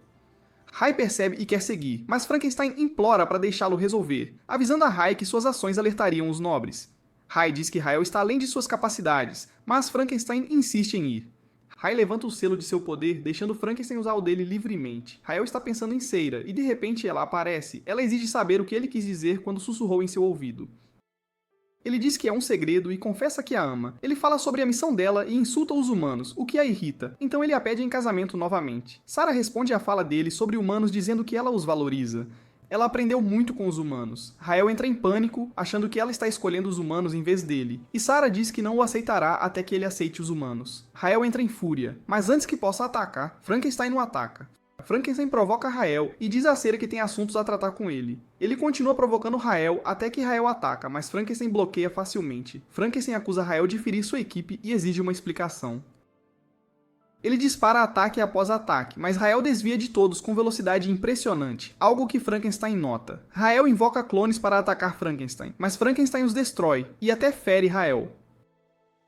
Rai percebe e quer seguir, mas Frankenstein implora para deixá-lo resolver, avisando a Rai que suas ações alertariam os nobres. Rai diz que Rael está além de suas capacidades, mas Frankenstein insiste em ir. Rai levanta o selo de seu poder, deixando Frankenstein usar o dele livremente. Rael está pensando em Seira, e de repente ela aparece. Ela exige saber o que ele quis dizer quando sussurrou em seu ouvido. Ele diz que é um segredo e confessa que a ama. Ele fala sobre a missão dela e insulta os humanos, o que a irrita. Então ele a pede em casamento novamente. Sarah responde à fala dele sobre humanos dizendo que ela os valoriza. Ela aprendeu muito com os humanos. Rael entra em pânico, achando que ela está escolhendo os humanos em vez dele, e Sarah diz que não o aceitará até que ele aceite os humanos. Rael entra em fúria, mas antes que possa atacar, Frankenstein o ataca. Frankenstein provoca Rael e diz a Seira que tem assuntos a tratar com ele. Ele continua provocando Rael até que Rael ataca, mas Frankenstein bloqueia facilmente. Frankenstein acusa Rael de ferir sua equipe e exige uma explicação. Ele dispara ataque após ataque, mas Rael desvia de todos com velocidade impressionante, algo que Frankenstein nota. Rael invoca clones para atacar Frankenstein, mas Frankenstein os destrói e até fere Rael.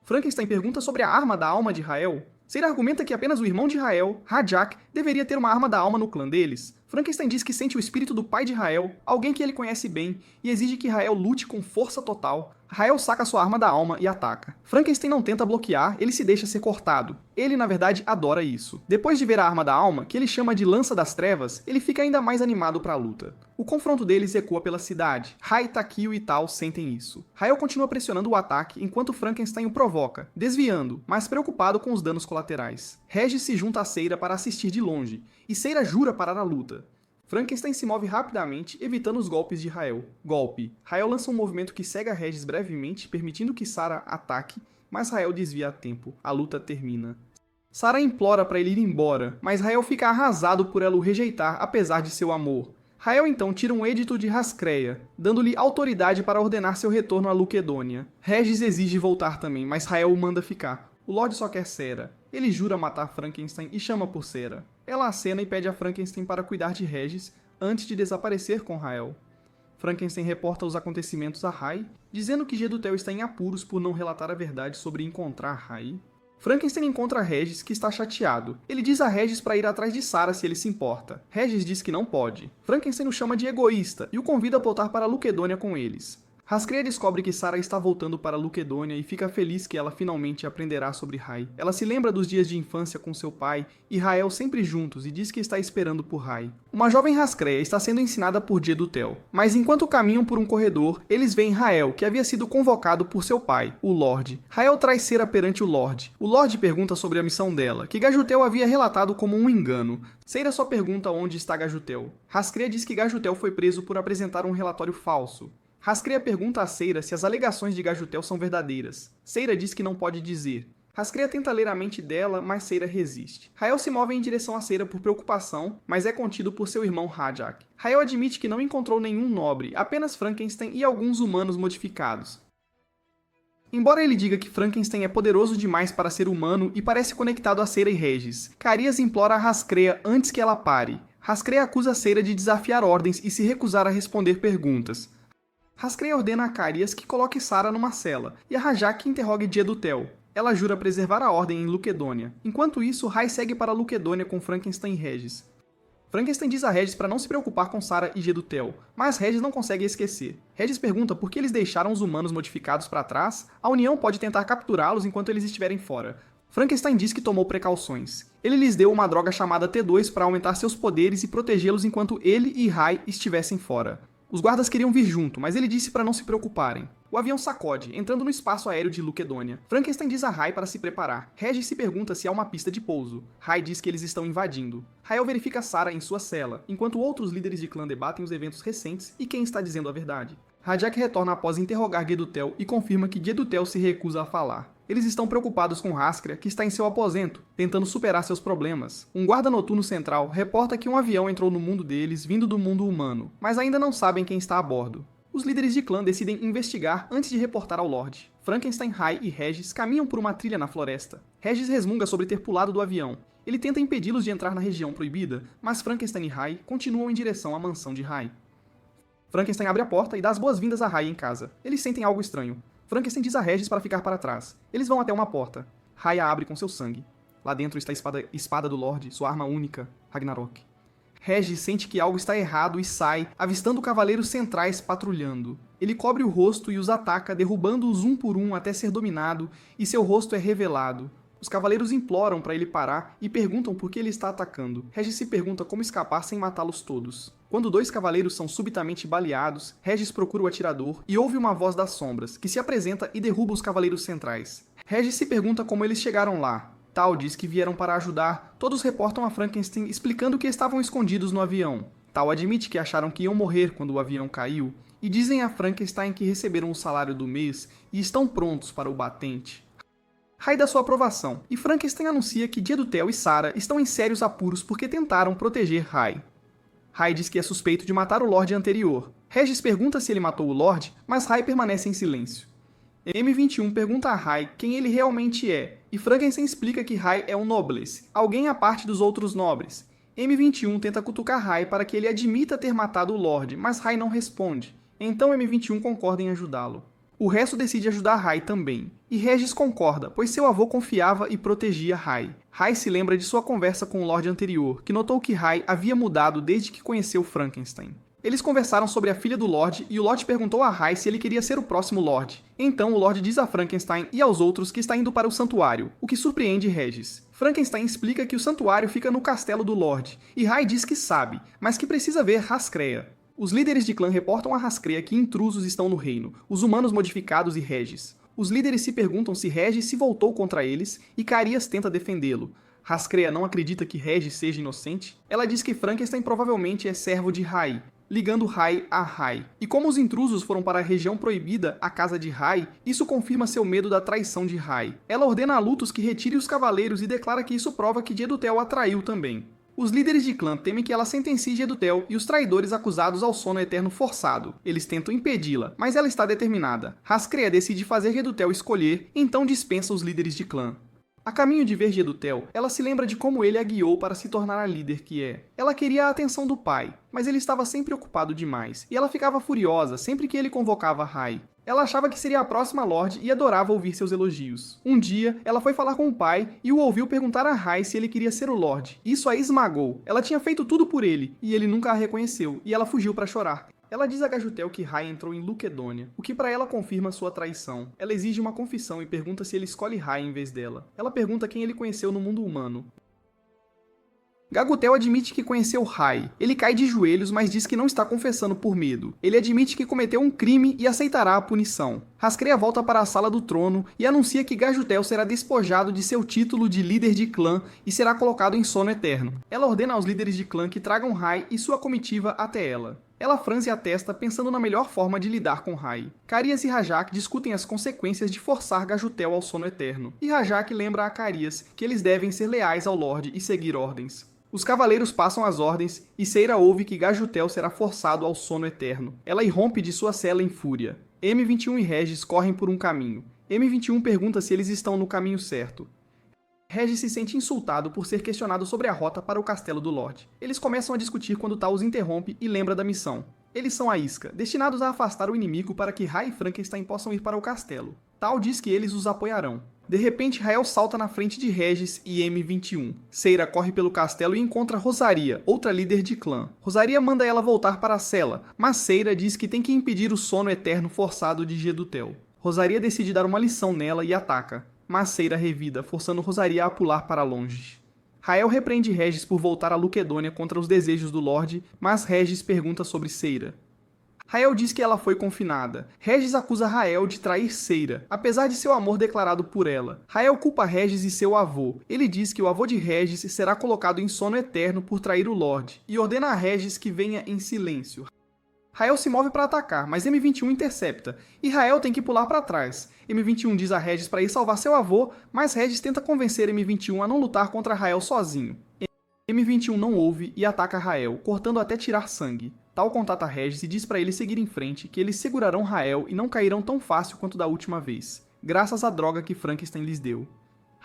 Frankenstein pergunta sobre a arma da alma de Rael. Seira argumenta que apenas o irmão de Rael, Rajak, deveria ter uma arma da alma no clã deles. Frankenstein diz que sente o espírito do pai de Rael, alguém que ele conhece bem, e exige que Rael lute com força total. Rael saca sua arma da alma e ataca. Frankenstein não tenta bloquear, ele se deixa ser cortado. Ele, na verdade, adora isso. Depois de ver a arma da alma, que ele chama de Lança das Trevas, ele fica ainda mais animado para a luta. O confronto deles ecoa pela cidade. Rai, Takeo e Tal sentem isso. Rael continua pressionando o ataque enquanto Frankenstein o provoca, desviando, mas preocupado com os danos colaterais. Regis se junta a Seira para assistir de longe, e Seira jura parar a luta. Frankenstein se move rapidamente, evitando os golpes de Rael. Golpe. Rael lança um movimento que cega Regis brevemente, permitindo que Sarah ataque, mas Rael desvia a tempo. A luta termina. Sarah implora para ele ir embora, mas Rael fica arrasado por ela o rejeitar, apesar de seu amor. Rael então tira um edito de Rascreia, dando-lhe autoridade para ordenar seu retorno a Luquedônia. Regis exige voltar também, mas Rael o manda ficar. O Lorde só quer Cera. Ele jura matar Frankenstein e chama por Cera. Ela acena e pede a Frankenstein para cuidar de Regis antes de desaparecer com Rael. Frankenstein reporta os acontecimentos a Rai, dizendo que Gedutel está em apuros por não relatar a verdade sobre encontrar Rai. Frankenstein encontra Regis, que está chateado. Ele diz a Regis para ir atrás de Sarah se ele se importa. Regis diz que não pode. Frankenstein o chama de egoísta e o convida a voltar para Luquedônia com eles. Hascreia descobre que Sarah está voltando para Luquedônia e fica feliz que ela finalmente aprenderá sobre Rai. Ela se lembra dos dias de infância com seu pai e Rael sempre juntos e diz que está esperando por Rai. Uma jovem Hascreia está sendo ensinada por Gedutel, mas enquanto caminham por um corredor, eles veem Rael, que havia sido convocado por seu pai, o Lorde. Rael traz Cera perante o Lorde. O Lorde pergunta sobre a missão dela, que Gajutel havia relatado como um engano. Cera só pergunta onde está Gajutel. Hascreia diz que Gajutel foi preso por apresentar um relatório falso. Hascreia pergunta a Cera se as alegações de Gajutel são verdadeiras. Cera diz que não pode dizer. Hascreia tenta ler a mente dela, mas Cera resiste. Rael se move em direção a Cera por preocupação, mas é contido por seu irmão Rajak. Rael admite que não encontrou nenhum nobre, apenas Frankenstein e alguns humanos modificados. Embora ele diga que Frankenstein é poderoso demais para ser humano e parece conectado a Cera e Regis, Carias implora a Hascreia antes que ela pare. Hascreia acusa Cera de desafiar ordens e se recusar a responder perguntas. Hascreia ordena a Carias que coloque Sarah numa cela, e a Rajak que interrogue Gedutel. Ela jura preservar a ordem em Luquedônia. Enquanto isso, Rai segue para Luquedônia com Frankenstein e Regis. Frankenstein diz a Regis para não se preocupar com Sarah e Gedutel, mas Regis não consegue esquecer. Regis pergunta por que eles deixaram os humanos modificados para trás. A União pode tentar capturá-los enquanto eles estiverem fora. Frankenstein diz que tomou precauções. Ele lhes deu uma droga chamada T2 para aumentar seus poderes e protegê-los enquanto ele e Rai estivessem fora. Os guardas queriam vir junto, mas ele disse para não se preocuparem. O avião sacode, entrando no espaço aéreo de Luquedônia. Frankenstein diz a Rai para se preparar. Regis se pergunta se há uma pista de pouso. Rai diz que eles estão invadindo. Rael verifica Sarah em sua cela, enquanto outros líderes de clã debatem os eventos recentes e quem está dizendo a verdade. Rajak retorna após interrogar Gedutel e confirma que Gedutel se recusa a falar. Eles estão preocupados com Hascreia, que está em seu aposento, tentando superar seus problemas. Um guarda noturno central reporta que um avião entrou no mundo deles vindo do mundo humano, mas ainda não sabem quem está a bordo. Os líderes de clã decidem investigar antes de reportar ao Lorde. Frankenstein, Rai e Regis caminham por uma trilha na floresta. Regis resmunga sobre ter pulado do avião. Ele tenta impedi-los de entrar na região proibida, mas Frankenstein e Rai continuam em direção à mansão de Rai. Frankenstein abre a porta e dá as boas-vindas a Rai em casa. Eles sentem algo estranho. Frankenstein diz a Regis para ficar para trás. Eles vão até uma porta. Rai a abre com seu sangue. Lá dentro está a espada do Lorde, sua arma única, Ragnarok. Regis sente que algo está errado e sai, avistando cavaleiros centrais patrulhando. Ele cobre o rosto e os ataca, derrubando-os um por um até ser dominado, e seu rosto é revelado. Os cavaleiros imploram para ele parar e perguntam por que ele está atacando. Regis se pergunta como escapar sem matá-los todos. Quando dois cavaleiros são subitamente baleados, Regis procura o atirador e ouve uma voz das sombras, que se apresenta e derruba os cavaleiros centrais. Regis se pergunta como eles chegaram lá. Tal diz que vieram para ajudar. Todos reportam a Frankenstein explicando que estavam escondidos no avião. Tal admite que acharam que iam morrer quando o avião caiu e dizem a Frankenstein que receberam o salário do mês e estão prontos para o batente. Rai dá sua aprovação, e Frankenstein anuncia que Gedutel e Sarah estão em sérios apuros porque tentaram proteger Rai. Rai diz que é suspeito de matar o Lorde anterior. Regis pergunta se ele matou o Lorde, mas Rai permanece em silêncio. M21 pergunta a Rai quem ele realmente é, e Frankenstein explica que Rai é um noblesse, alguém à parte dos outros nobres. M21 tenta cutucar Rai para que ele admita ter matado o Lorde, mas Rai não responde. Então M21 concorda em ajudá-lo. O resto decide ajudar Rai também. E Regis concorda, pois seu avô confiava e protegia Rai. Rai se lembra de sua conversa com o Lorde anterior, que notou que Rai havia mudado desde que conheceu Frankenstein. Eles conversaram sobre a filha do Lorde e o Lorde perguntou a Rai se ele queria ser o próximo Lorde. Então o Lorde diz a Frankenstein e aos outros que está indo para o santuário, o que surpreende Regis. Frankenstein explica que o santuário fica no castelo do Lorde, e Rai diz que sabe, mas que precisa ver Hascreia. Os líderes de clã reportam a Hascreia que intrusos estão no reino, os humanos modificados e Regis. Os líderes se perguntam se Regis se voltou contra eles e Carias tenta defendê-lo. Hascreia não acredita que Regis seja inocente. Ela diz que Frankenstein provavelmente é servo de Rai, ligando Rai a Rai. E como os intrusos foram para a região proibida, a casa de Rai, isso confirma seu medo da traição de Rai. Ela ordena a Lutus que retire os cavaleiros e declara que isso prova que Gedutel a traiu também. Os líderes de clã temem que ela sentencie Gedutel e os traidores acusados ao sono eterno forçado. Eles tentam impedi-la, mas ela está determinada. Hascreia decide fazer Gedutel escolher, então dispensa os líderes de clã. A caminho de ver Gedutel, ela se lembra de como ele a guiou para se tornar a líder que é. Ela queria a atenção do pai, mas ele estava sempre ocupado demais, e ela ficava furiosa sempre que ele convocava Rai. Ela achava que seria a próxima Lorde e adorava ouvir seus elogios. Um dia, ela foi falar com o pai e o ouviu perguntar a Rai se ele queria ser o Lorde. Isso a esmagou. Ela tinha feito tudo por ele, e ele nunca a reconheceu, e ela fugiu para chorar. Ela diz a Gajutel que Rai entrou em Luquedônia, o que para ela confirma sua traição. Ela exige uma confissão e pergunta se ele escolhe Rai em vez dela. Ela pergunta quem ele conheceu no mundo humano. Gagutel admite que conheceu Rai. Ele cai de joelhos, mas diz que não está confessando por medo. Ele admite que cometeu um crime e aceitará a punição. Rascreia volta para a sala do trono e anuncia que Gajutel será despojado de seu título de líder de clã e será colocado em sono eterno. Ela ordena aos líderes de clã que tragam Rai e sua comitiva até ela. Ela franze a testa pensando na melhor forma de lidar com Rai. Carias e Rajak discutem as consequências de forçar Gajutel ao sono eterno. E Rajak lembra a Carias que eles devem ser leais ao Lorde e seguir ordens. Os cavaleiros passam as ordens e Seira ouve que Gajutel será forçado ao sono eterno. Ela irrompe de sua cela em fúria. M21 e Regis correm por um caminho. M21 pergunta se eles estão no caminho certo. Regis se sente insultado por ser questionado sobre a rota para o castelo do Lorde. Eles começam a discutir quando Tal os interrompe e lembra da missão. Eles são a isca, destinados a afastar o inimigo para que Rai e Frankenstein possam ir para o castelo. Tal diz que eles os apoiarão. De repente, Rael salta na frente de Regis e M21. Seira corre pelo castelo e encontra Rosaria, outra líder de clã. Rosaria manda ela voltar para a cela, mas Seira diz que tem que impedir o sono eterno forçado de Gedutel. Rosaria decide dar uma lição nela e ataca, mas Seira revida, forçando Rosaria a pular para longe. Rael repreende Regis por voltar a Luquedônia contra os desejos do Lorde, mas Regis pergunta sobre Seira. Rael diz que ela foi confinada. Regis acusa Rael de trair Seira, apesar de seu amor declarado por ela. Rael culpa Regis e seu avô. Ele diz que o avô de Regis será colocado em sono eterno por trair o Lorde, e ordena a Regis que venha em silêncio. Rael se move para atacar, mas M21 intercepta, e Rael tem que pular para trás. M21 diz a Regis para ir salvar seu avô, mas Regis tenta convencer M21 a não lutar contra Rael sozinho. M21 não ouve e ataca Rael, cortando até tirar sangue. Tal contata Regis e diz para ele seguir em frente, que eles segurarão Rael e não cairão tão fácil quanto da última vez, graças à droga que Frankenstein lhes deu.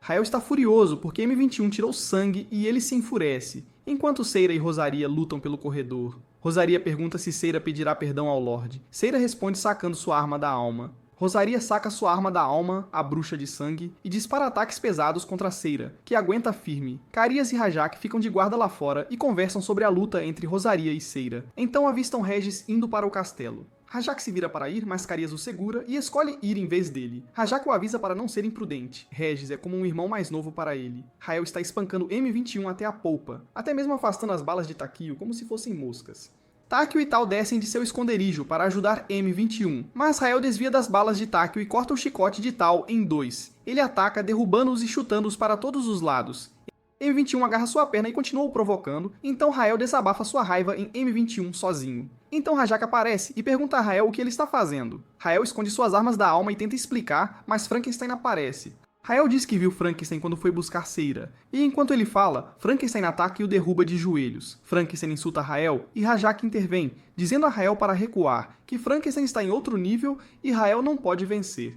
Rael está furioso porque M21 tirou sangue e ele se enfurece, enquanto Seira e Rosaria lutam pelo corredor. Rosaria pergunta se Seira pedirá perdão ao Lorde. Seira responde sacando sua arma da alma. Rosaria saca sua arma da alma, a bruxa de sangue, e dispara ataques pesados contra Seira, que aguenta firme. Carias e Rajak ficam de guarda lá fora e conversam sobre a luta entre Rosaria e Seira. Então avistam Regis indo para o castelo. Rajak se vira para ir, mas Carias o segura e escolhe ir em vez dele. Rajak o avisa para não ser imprudente. Regis é como um irmão mais novo para ele. Rael está espancando M21 até a polpa, até mesmo afastando as balas de Takio como se fossem moscas. Takio e Tal descem de seu esconderijo para ajudar M21, mas Rael desvia das balas de Takio e corta o chicote de Tal em dois. Ele ataca, derrubando-os e chutando-os para todos os lados. M21 agarra sua perna e continua o provocando, então Rael desabafa sua raiva em M21 sozinho. Então Rajak aparece e pergunta a Rael o que ele está fazendo. Rael esconde suas armas da alma e tenta explicar, mas Frankenstein aparece. Rael diz que viu Frankenstein quando foi buscar Seira, e enquanto ele fala, Frankenstein ataca e o derruba de joelhos. Frankenstein insulta Rael e Rajak intervém, dizendo a Rael para recuar, que Frankenstein está em outro nível e Rael não pode vencer.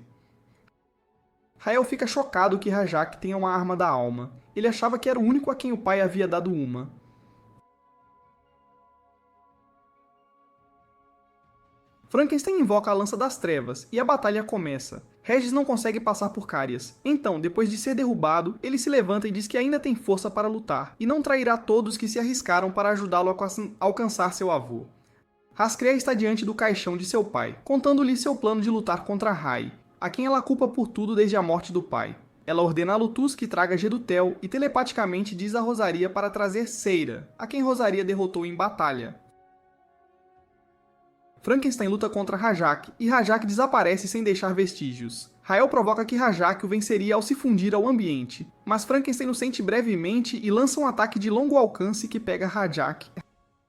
Rael fica chocado que Rajak tenha uma arma da alma. Ele achava que era o único a quem o pai havia dado uma. Frankenstein invoca a Lança das Trevas, e a batalha começa. Regis não consegue passar por Carias. Então, depois de ser derrubado, ele se levanta e diz que ainda tem força para lutar, e não trairá todos que se arriscaram para ajudá-lo a alcançar seu avô. Rascreia está diante do caixão de seu pai, contando-lhe seu plano de lutar contra Rai, a quem ela culpa por tudo desde a morte do pai. Ela ordena a Lutus que traga Gedutel e telepaticamente diz a Rosaria para trazer Seira, a quem Rosaria derrotou em batalha. Frankenstein luta contra Rajak, e Rajak desaparece sem deixar vestígios. Rael provoca que Rajak o venceria ao se fundir ao ambiente, mas Frankenstein o sente brevemente e lança um ataque de longo alcance que pega Rajak.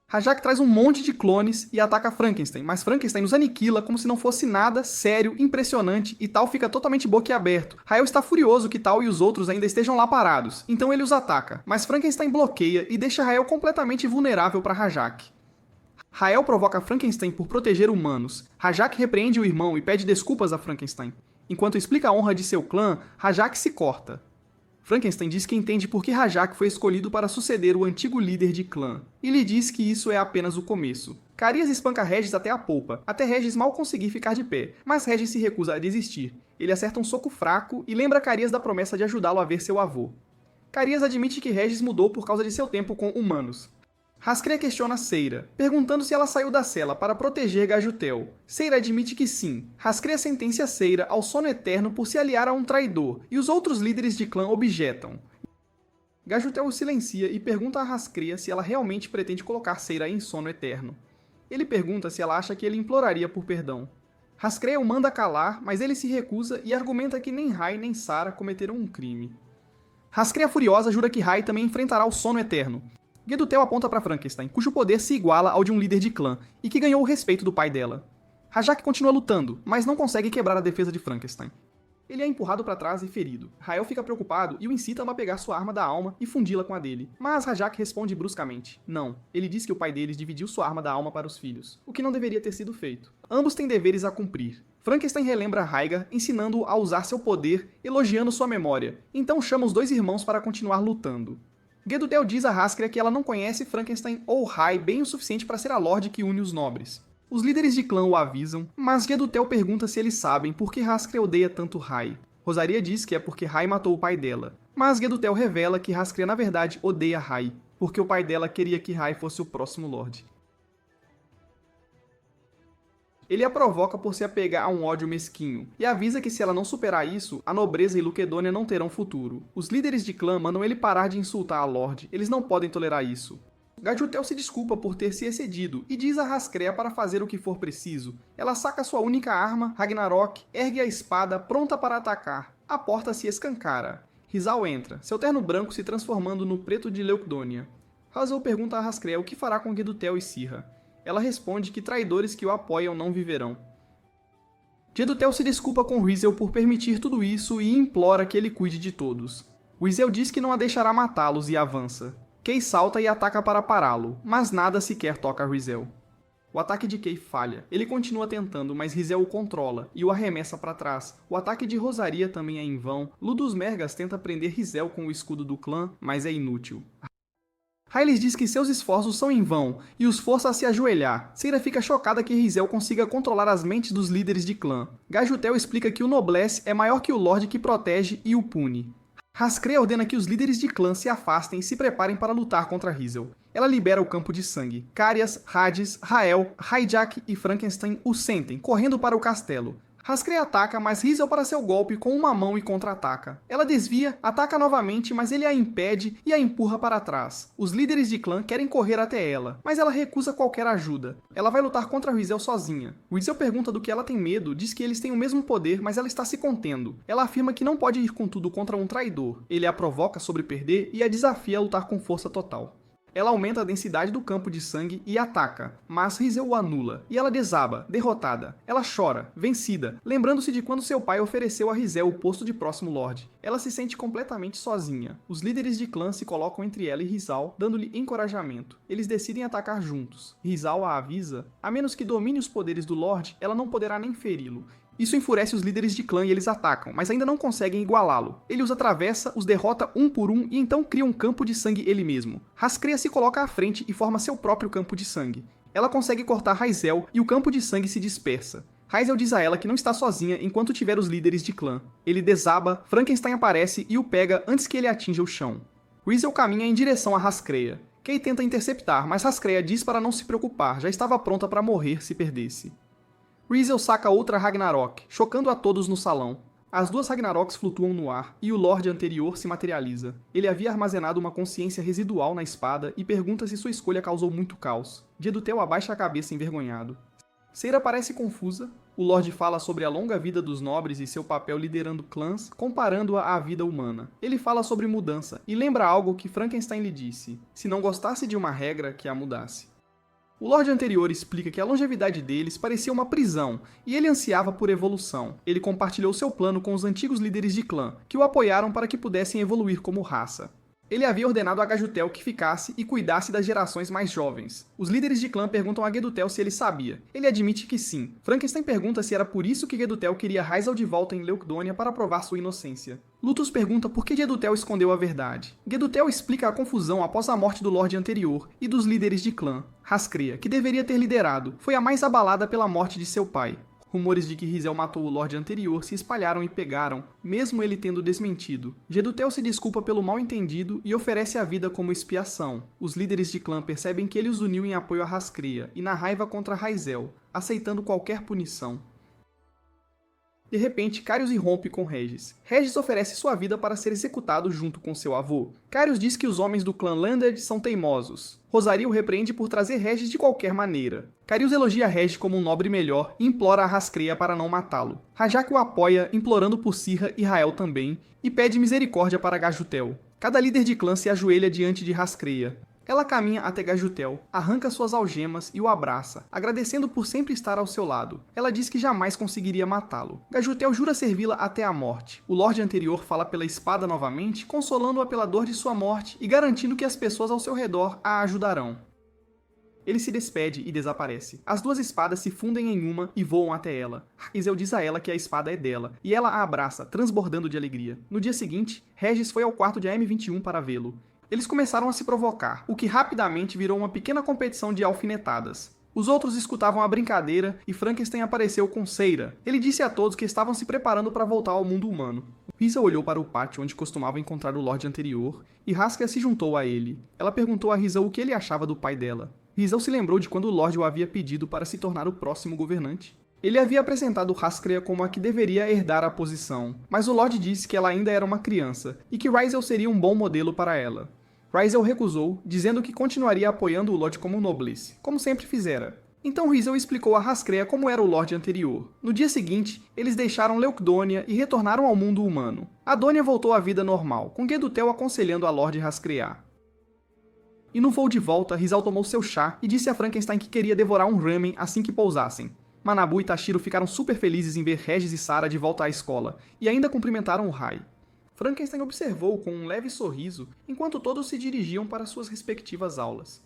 Rajak traz um monte de clones e ataca Frankenstein, mas Frankenstein os aniquila como se não fosse nada, sério, impressionante, e Tal fica totalmente boquiaberto. Rael está furioso que Tal e os outros ainda estejam lá parados, então ele os ataca, mas Frankenstein bloqueia e deixa Rael completamente vulnerável para Rajak. Rael provoca Frankenstein por proteger humanos. Rajak repreende o irmão e pede desculpas a Frankenstein. Enquanto explica a honra de seu clã, Rajak se corta. Frankenstein diz que entende por que Rajak foi escolhido para suceder o antigo líder de clã, e lhe diz que isso é apenas o começo. Carias espanca Regis até a polpa, até Regis mal conseguir ficar de pé, mas Regis se recusa a desistir. Ele acerta um soco fraco e lembra Carias da promessa de ajudá-lo a ver seu avô. Carias admite que Regis mudou por causa de seu tempo com humanos. Hascrea questiona Seira, perguntando se ela saiu da cela para proteger Gajutel. Seira admite que sim. Hascrea sentencia Seira ao sono eterno por se aliar a um traidor, e os outros líderes de clã objetam. Gajutel o silencia e pergunta a Hascrea se ela realmente pretende colocar Seira em sono eterno. Ele pergunta se ela acha que ele imploraria por perdão. Hascrea o manda calar, mas ele se recusa e argumenta que nem Rai nem Sara cometeram um crime. Hascrea furiosa jura que Rai também enfrentará o sono eterno. Gedutel aponta para Frankenstein, cujo poder se iguala ao de um líder de clã, e que ganhou o respeito do pai dela. Rajak continua lutando, mas não consegue quebrar a defesa de Frankenstein. Ele é empurrado para trás e ferido. Rael fica preocupado e o incita a pegar sua arma da alma e fundi-la com a dele. Mas Rajak responde bruscamente. Não, ele diz que o pai deles dividiu sua arma da alma para os filhos, o que não deveria ter sido feito. Ambos têm deveres a cumprir. Frankenstein relembra Raigar, ensinando-o a usar seu poder, elogiando sua memória. Então chama os dois irmãos para continuar lutando. Gedutel diz a Hascrea que ela não conhece Frankenstein ou Rai bem o suficiente para ser a Lorde que une os nobres. Os líderes de clã o avisam, mas Gedutel pergunta se eles sabem por que Hascrea odeia tanto Rai. Rosaria diz que é porque Rai matou o pai dela, mas Gedutel revela que Hascrea na verdade odeia Rai, porque o pai dela queria que Rai fosse o próximo Lorde. Ele a provoca por se apegar a um ódio mesquinho, e avisa que se ela não superar isso, a nobreza e Luquedônia não terão futuro. Os líderes de clã mandam ele parar de insultar a Lorde, eles não podem tolerar isso. Gajutel se desculpa por ter se excedido e diz a Hascrea para fazer o que for preciso. Ela saca sua única arma, Ragnarok, ergue a espada, pronta para atacar. A porta se escancara. Rizal entra, seu terno branco se transformando no preto de Leucdônia. Hazul pergunta a Hascrea o que fará com Gedutel e Sirra. Ela responde que traidores que o apoiam não viverão. Gedutel se desculpa com Rizel por permitir tudo isso e implora que ele cuide de todos. Rizel diz que não a deixará matá-los e avança. Kay salta e ataca para pará-lo, mas nada sequer toca Rizel. O ataque de Kay falha. Ele continua tentando, mas Rizel o controla e o arremessa para trás. O ataque de Rosaria também é em vão. Ludus Mergas tenta prender Rizel com o escudo do clã, mas é inútil. Hylis diz que seus esforços são em vão e os força a se ajoelhar. Seira fica chocada que Rizel consiga controlar as mentes dos líderes de clã. Gajutel explica que o Noblesse é maior que o Lorde que protege e o pune. Hascrea ordena que os líderes de clã se afastem e se preparem para lutar contra Rizel. Ela libera o campo de sangue. Carias, Hades, Rael, Rajak e Frankenstein o sentem, correndo para o castelo. Hascrea ataca, mas Rizel para seu golpe com uma mão e contra-ataca. Ela desvia, ataca novamente, mas ele a impede e a empurra para trás. Os líderes de clã querem correr até ela, mas ela recusa qualquer ajuda. Ela vai lutar contra Rizel sozinha. Rizel pergunta do que ela tem medo, diz que eles têm o mesmo poder, mas ela está se contendo. Ela afirma que não pode ir com tudo contra um traidor. Ele a provoca sobre perder e a desafia a lutar com força total. Ela aumenta a densidade do campo de sangue e ataca, mas Rizel o anula, e ela desaba, derrotada. Ela chora, vencida, lembrando-se de quando seu pai ofereceu a Rizel o posto de próximo Lorde. Ela se sente completamente sozinha. Os líderes de clã se colocam entre ela e Rizal, dando-lhe encorajamento. Eles decidem atacar juntos. Rizal a avisa, a menos que domine os poderes do Lorde, ela não poderá nem feri-lo. Isso enfurece os líderes de clã e eles atacam, mas ainda não conseguem igualá-lo. Ele os atravessa, os derrota um por um e então cria um campo de sangue ele mesmo. Hascrea se coloca à frente e forma seu próprio campo de sangue. Ela consegue cortar Raizel e o campo de sangue se dispersa. Raizel diz a ela que não está sozinha enquanto tiver os líderes de clã. Ele desaba, Frankenstein aparece e o pega antes que ele atinja o chão. Rizel caminha em direção a Hascrea. Kay tenta interceptar, mas Hascrea diz para não se preocupar, já estava pronta para morrer se perdesse. Rizel saca outra Ragnarok, chocando a todos no salão. As duas Ragnaroks flutuam no ar, e o Lorde anterior se materializa. Ele havia armazenado uma consciência residual na espada e pergunta se sua escolha causou muito caos. Gedutel abaixa a cabeça envergonhado. Seira parece confusa. O Lorde fala sobre a longa vida dos nobres e seu papel liderando clãs, comparando-a à vida humana. Ele fala sobre mudança, e lembra algo que Frankenstein lhe disse. Se não gostasse de uma regra, que a mudasse. O Lorde anterior explica que a longevidade deles parecia uma prisão, e ele ansiava por evolução. Ele compartilhou seu plano com os antigos líderes de clã, que o apoiaram para que pudessem evoluir como raça. Ele havia ordenado a Gajutel que ficasse e cuidasse das gerações mais jovens. Os líderes de clã perguntam a Gedutel se ele sabia. Ele admite que sim. Frankenstein pergunta se era por isso que Gedutel queria Raisel de volta em Leucdonia para provar sua inocência. Lutus pergunta por que Gedutel escondeu a verdade. Gedutel explica a confusão após a morte do Lorde anterior e dos líderes de clã. Hascrea, que deveria ter liderado, foi a mais abalada pela morte de seu pai. Rumores de que Rizel matou o Lorde anterior se espalharam e pegaram, mesmo ele tendo desmentido. Gedutel se desculpa pelo mal-entendido e oferece a vida como expiação. Os líderes de clã percebem que ele os uniu em apoio a Hascrea e na raiva contra Raisel, aceitando qualquer punição. De repente, Carius irrompe com Regis. Regis oferece sua vida para ser executado junto com seu avô. Carius diz que os homens do clã Landed são teimosos. Rosaria o repreende por trazer Regis de qualquer maneira. Carius elogia Regis como um nobre melhor e implora a Hascrea para não matá-lo. Rajak o apoia, implorando por Sirra e Rael também, e pede misericórdia para Gajutel. Cada líder de clã se ajoelha diante de Hascrea. Ela caminha até Gajutel, arranca suas algemas e o abraça, agradecendo por sempre estar ao seu lado. Ela diz que jamais conseguiria matá-lo. Gajutel jura servi-la até a morte. O Lorde anterior fala pela espada novamente, consolando-a pela dor de sua morte e garantindo que as pessoas ao seu redor a ajudarão. Ele se despede e desaparece. As duas espadas se fundem em uma e voam até ela. Raisel diz a ela que a espada é dela, e ela a abraça, transbordando de alegria. No dia seguinte, Regis foi ao quarto de AM-21 para vê-lo. Eles começaram a se provocar, o que rapidamente virou uma pequena competição de alfinetadas. Os outros escutavam a brincadeira e Frankenstein apareceu com Seira. Ele disse a todos que estavam se preparando para voltar ao mundo humano. Rizel olhou para o pátio onde costumava encontrar o Lorde anterior e Hascrea se juntou a ele. Ela perguntou a Rizel o que ele achava do pai dela. Rizel se lembrou de quando o Lorde o havia pedido para se tornar o próximo governante. Ele havia apresentado Hascrea como a que deveria herdar a posição, mas o Lorde disse que ela ainda era uma criança e que Raisel seria um bom modelo para ela. Raisel recusou, dizendo que continuaria apoiando o Lorde como Noblice, como sempre fizera. Então Rizel explicou a Hascrea como era o Lorde anterior. No dia seguinte, eles deixaram Leucdonia e retornaram ao mundo humano. Adonia voltou à vida normal, com Gedutel aconselhando a Lorde Hascrea. E no voo de volta, Rizel tomou seu chá e disse a Frankenstein que queria devorar um ramen assim que pousassem. Manabu e Tashiro ficaram super felizes em ver Regis e Sarah de volta à escola, e ainda cumprimentaram o Rai. Frankenstein observou com um leve sorriso enquanto todos se dirigiam para suas respectivas aulas.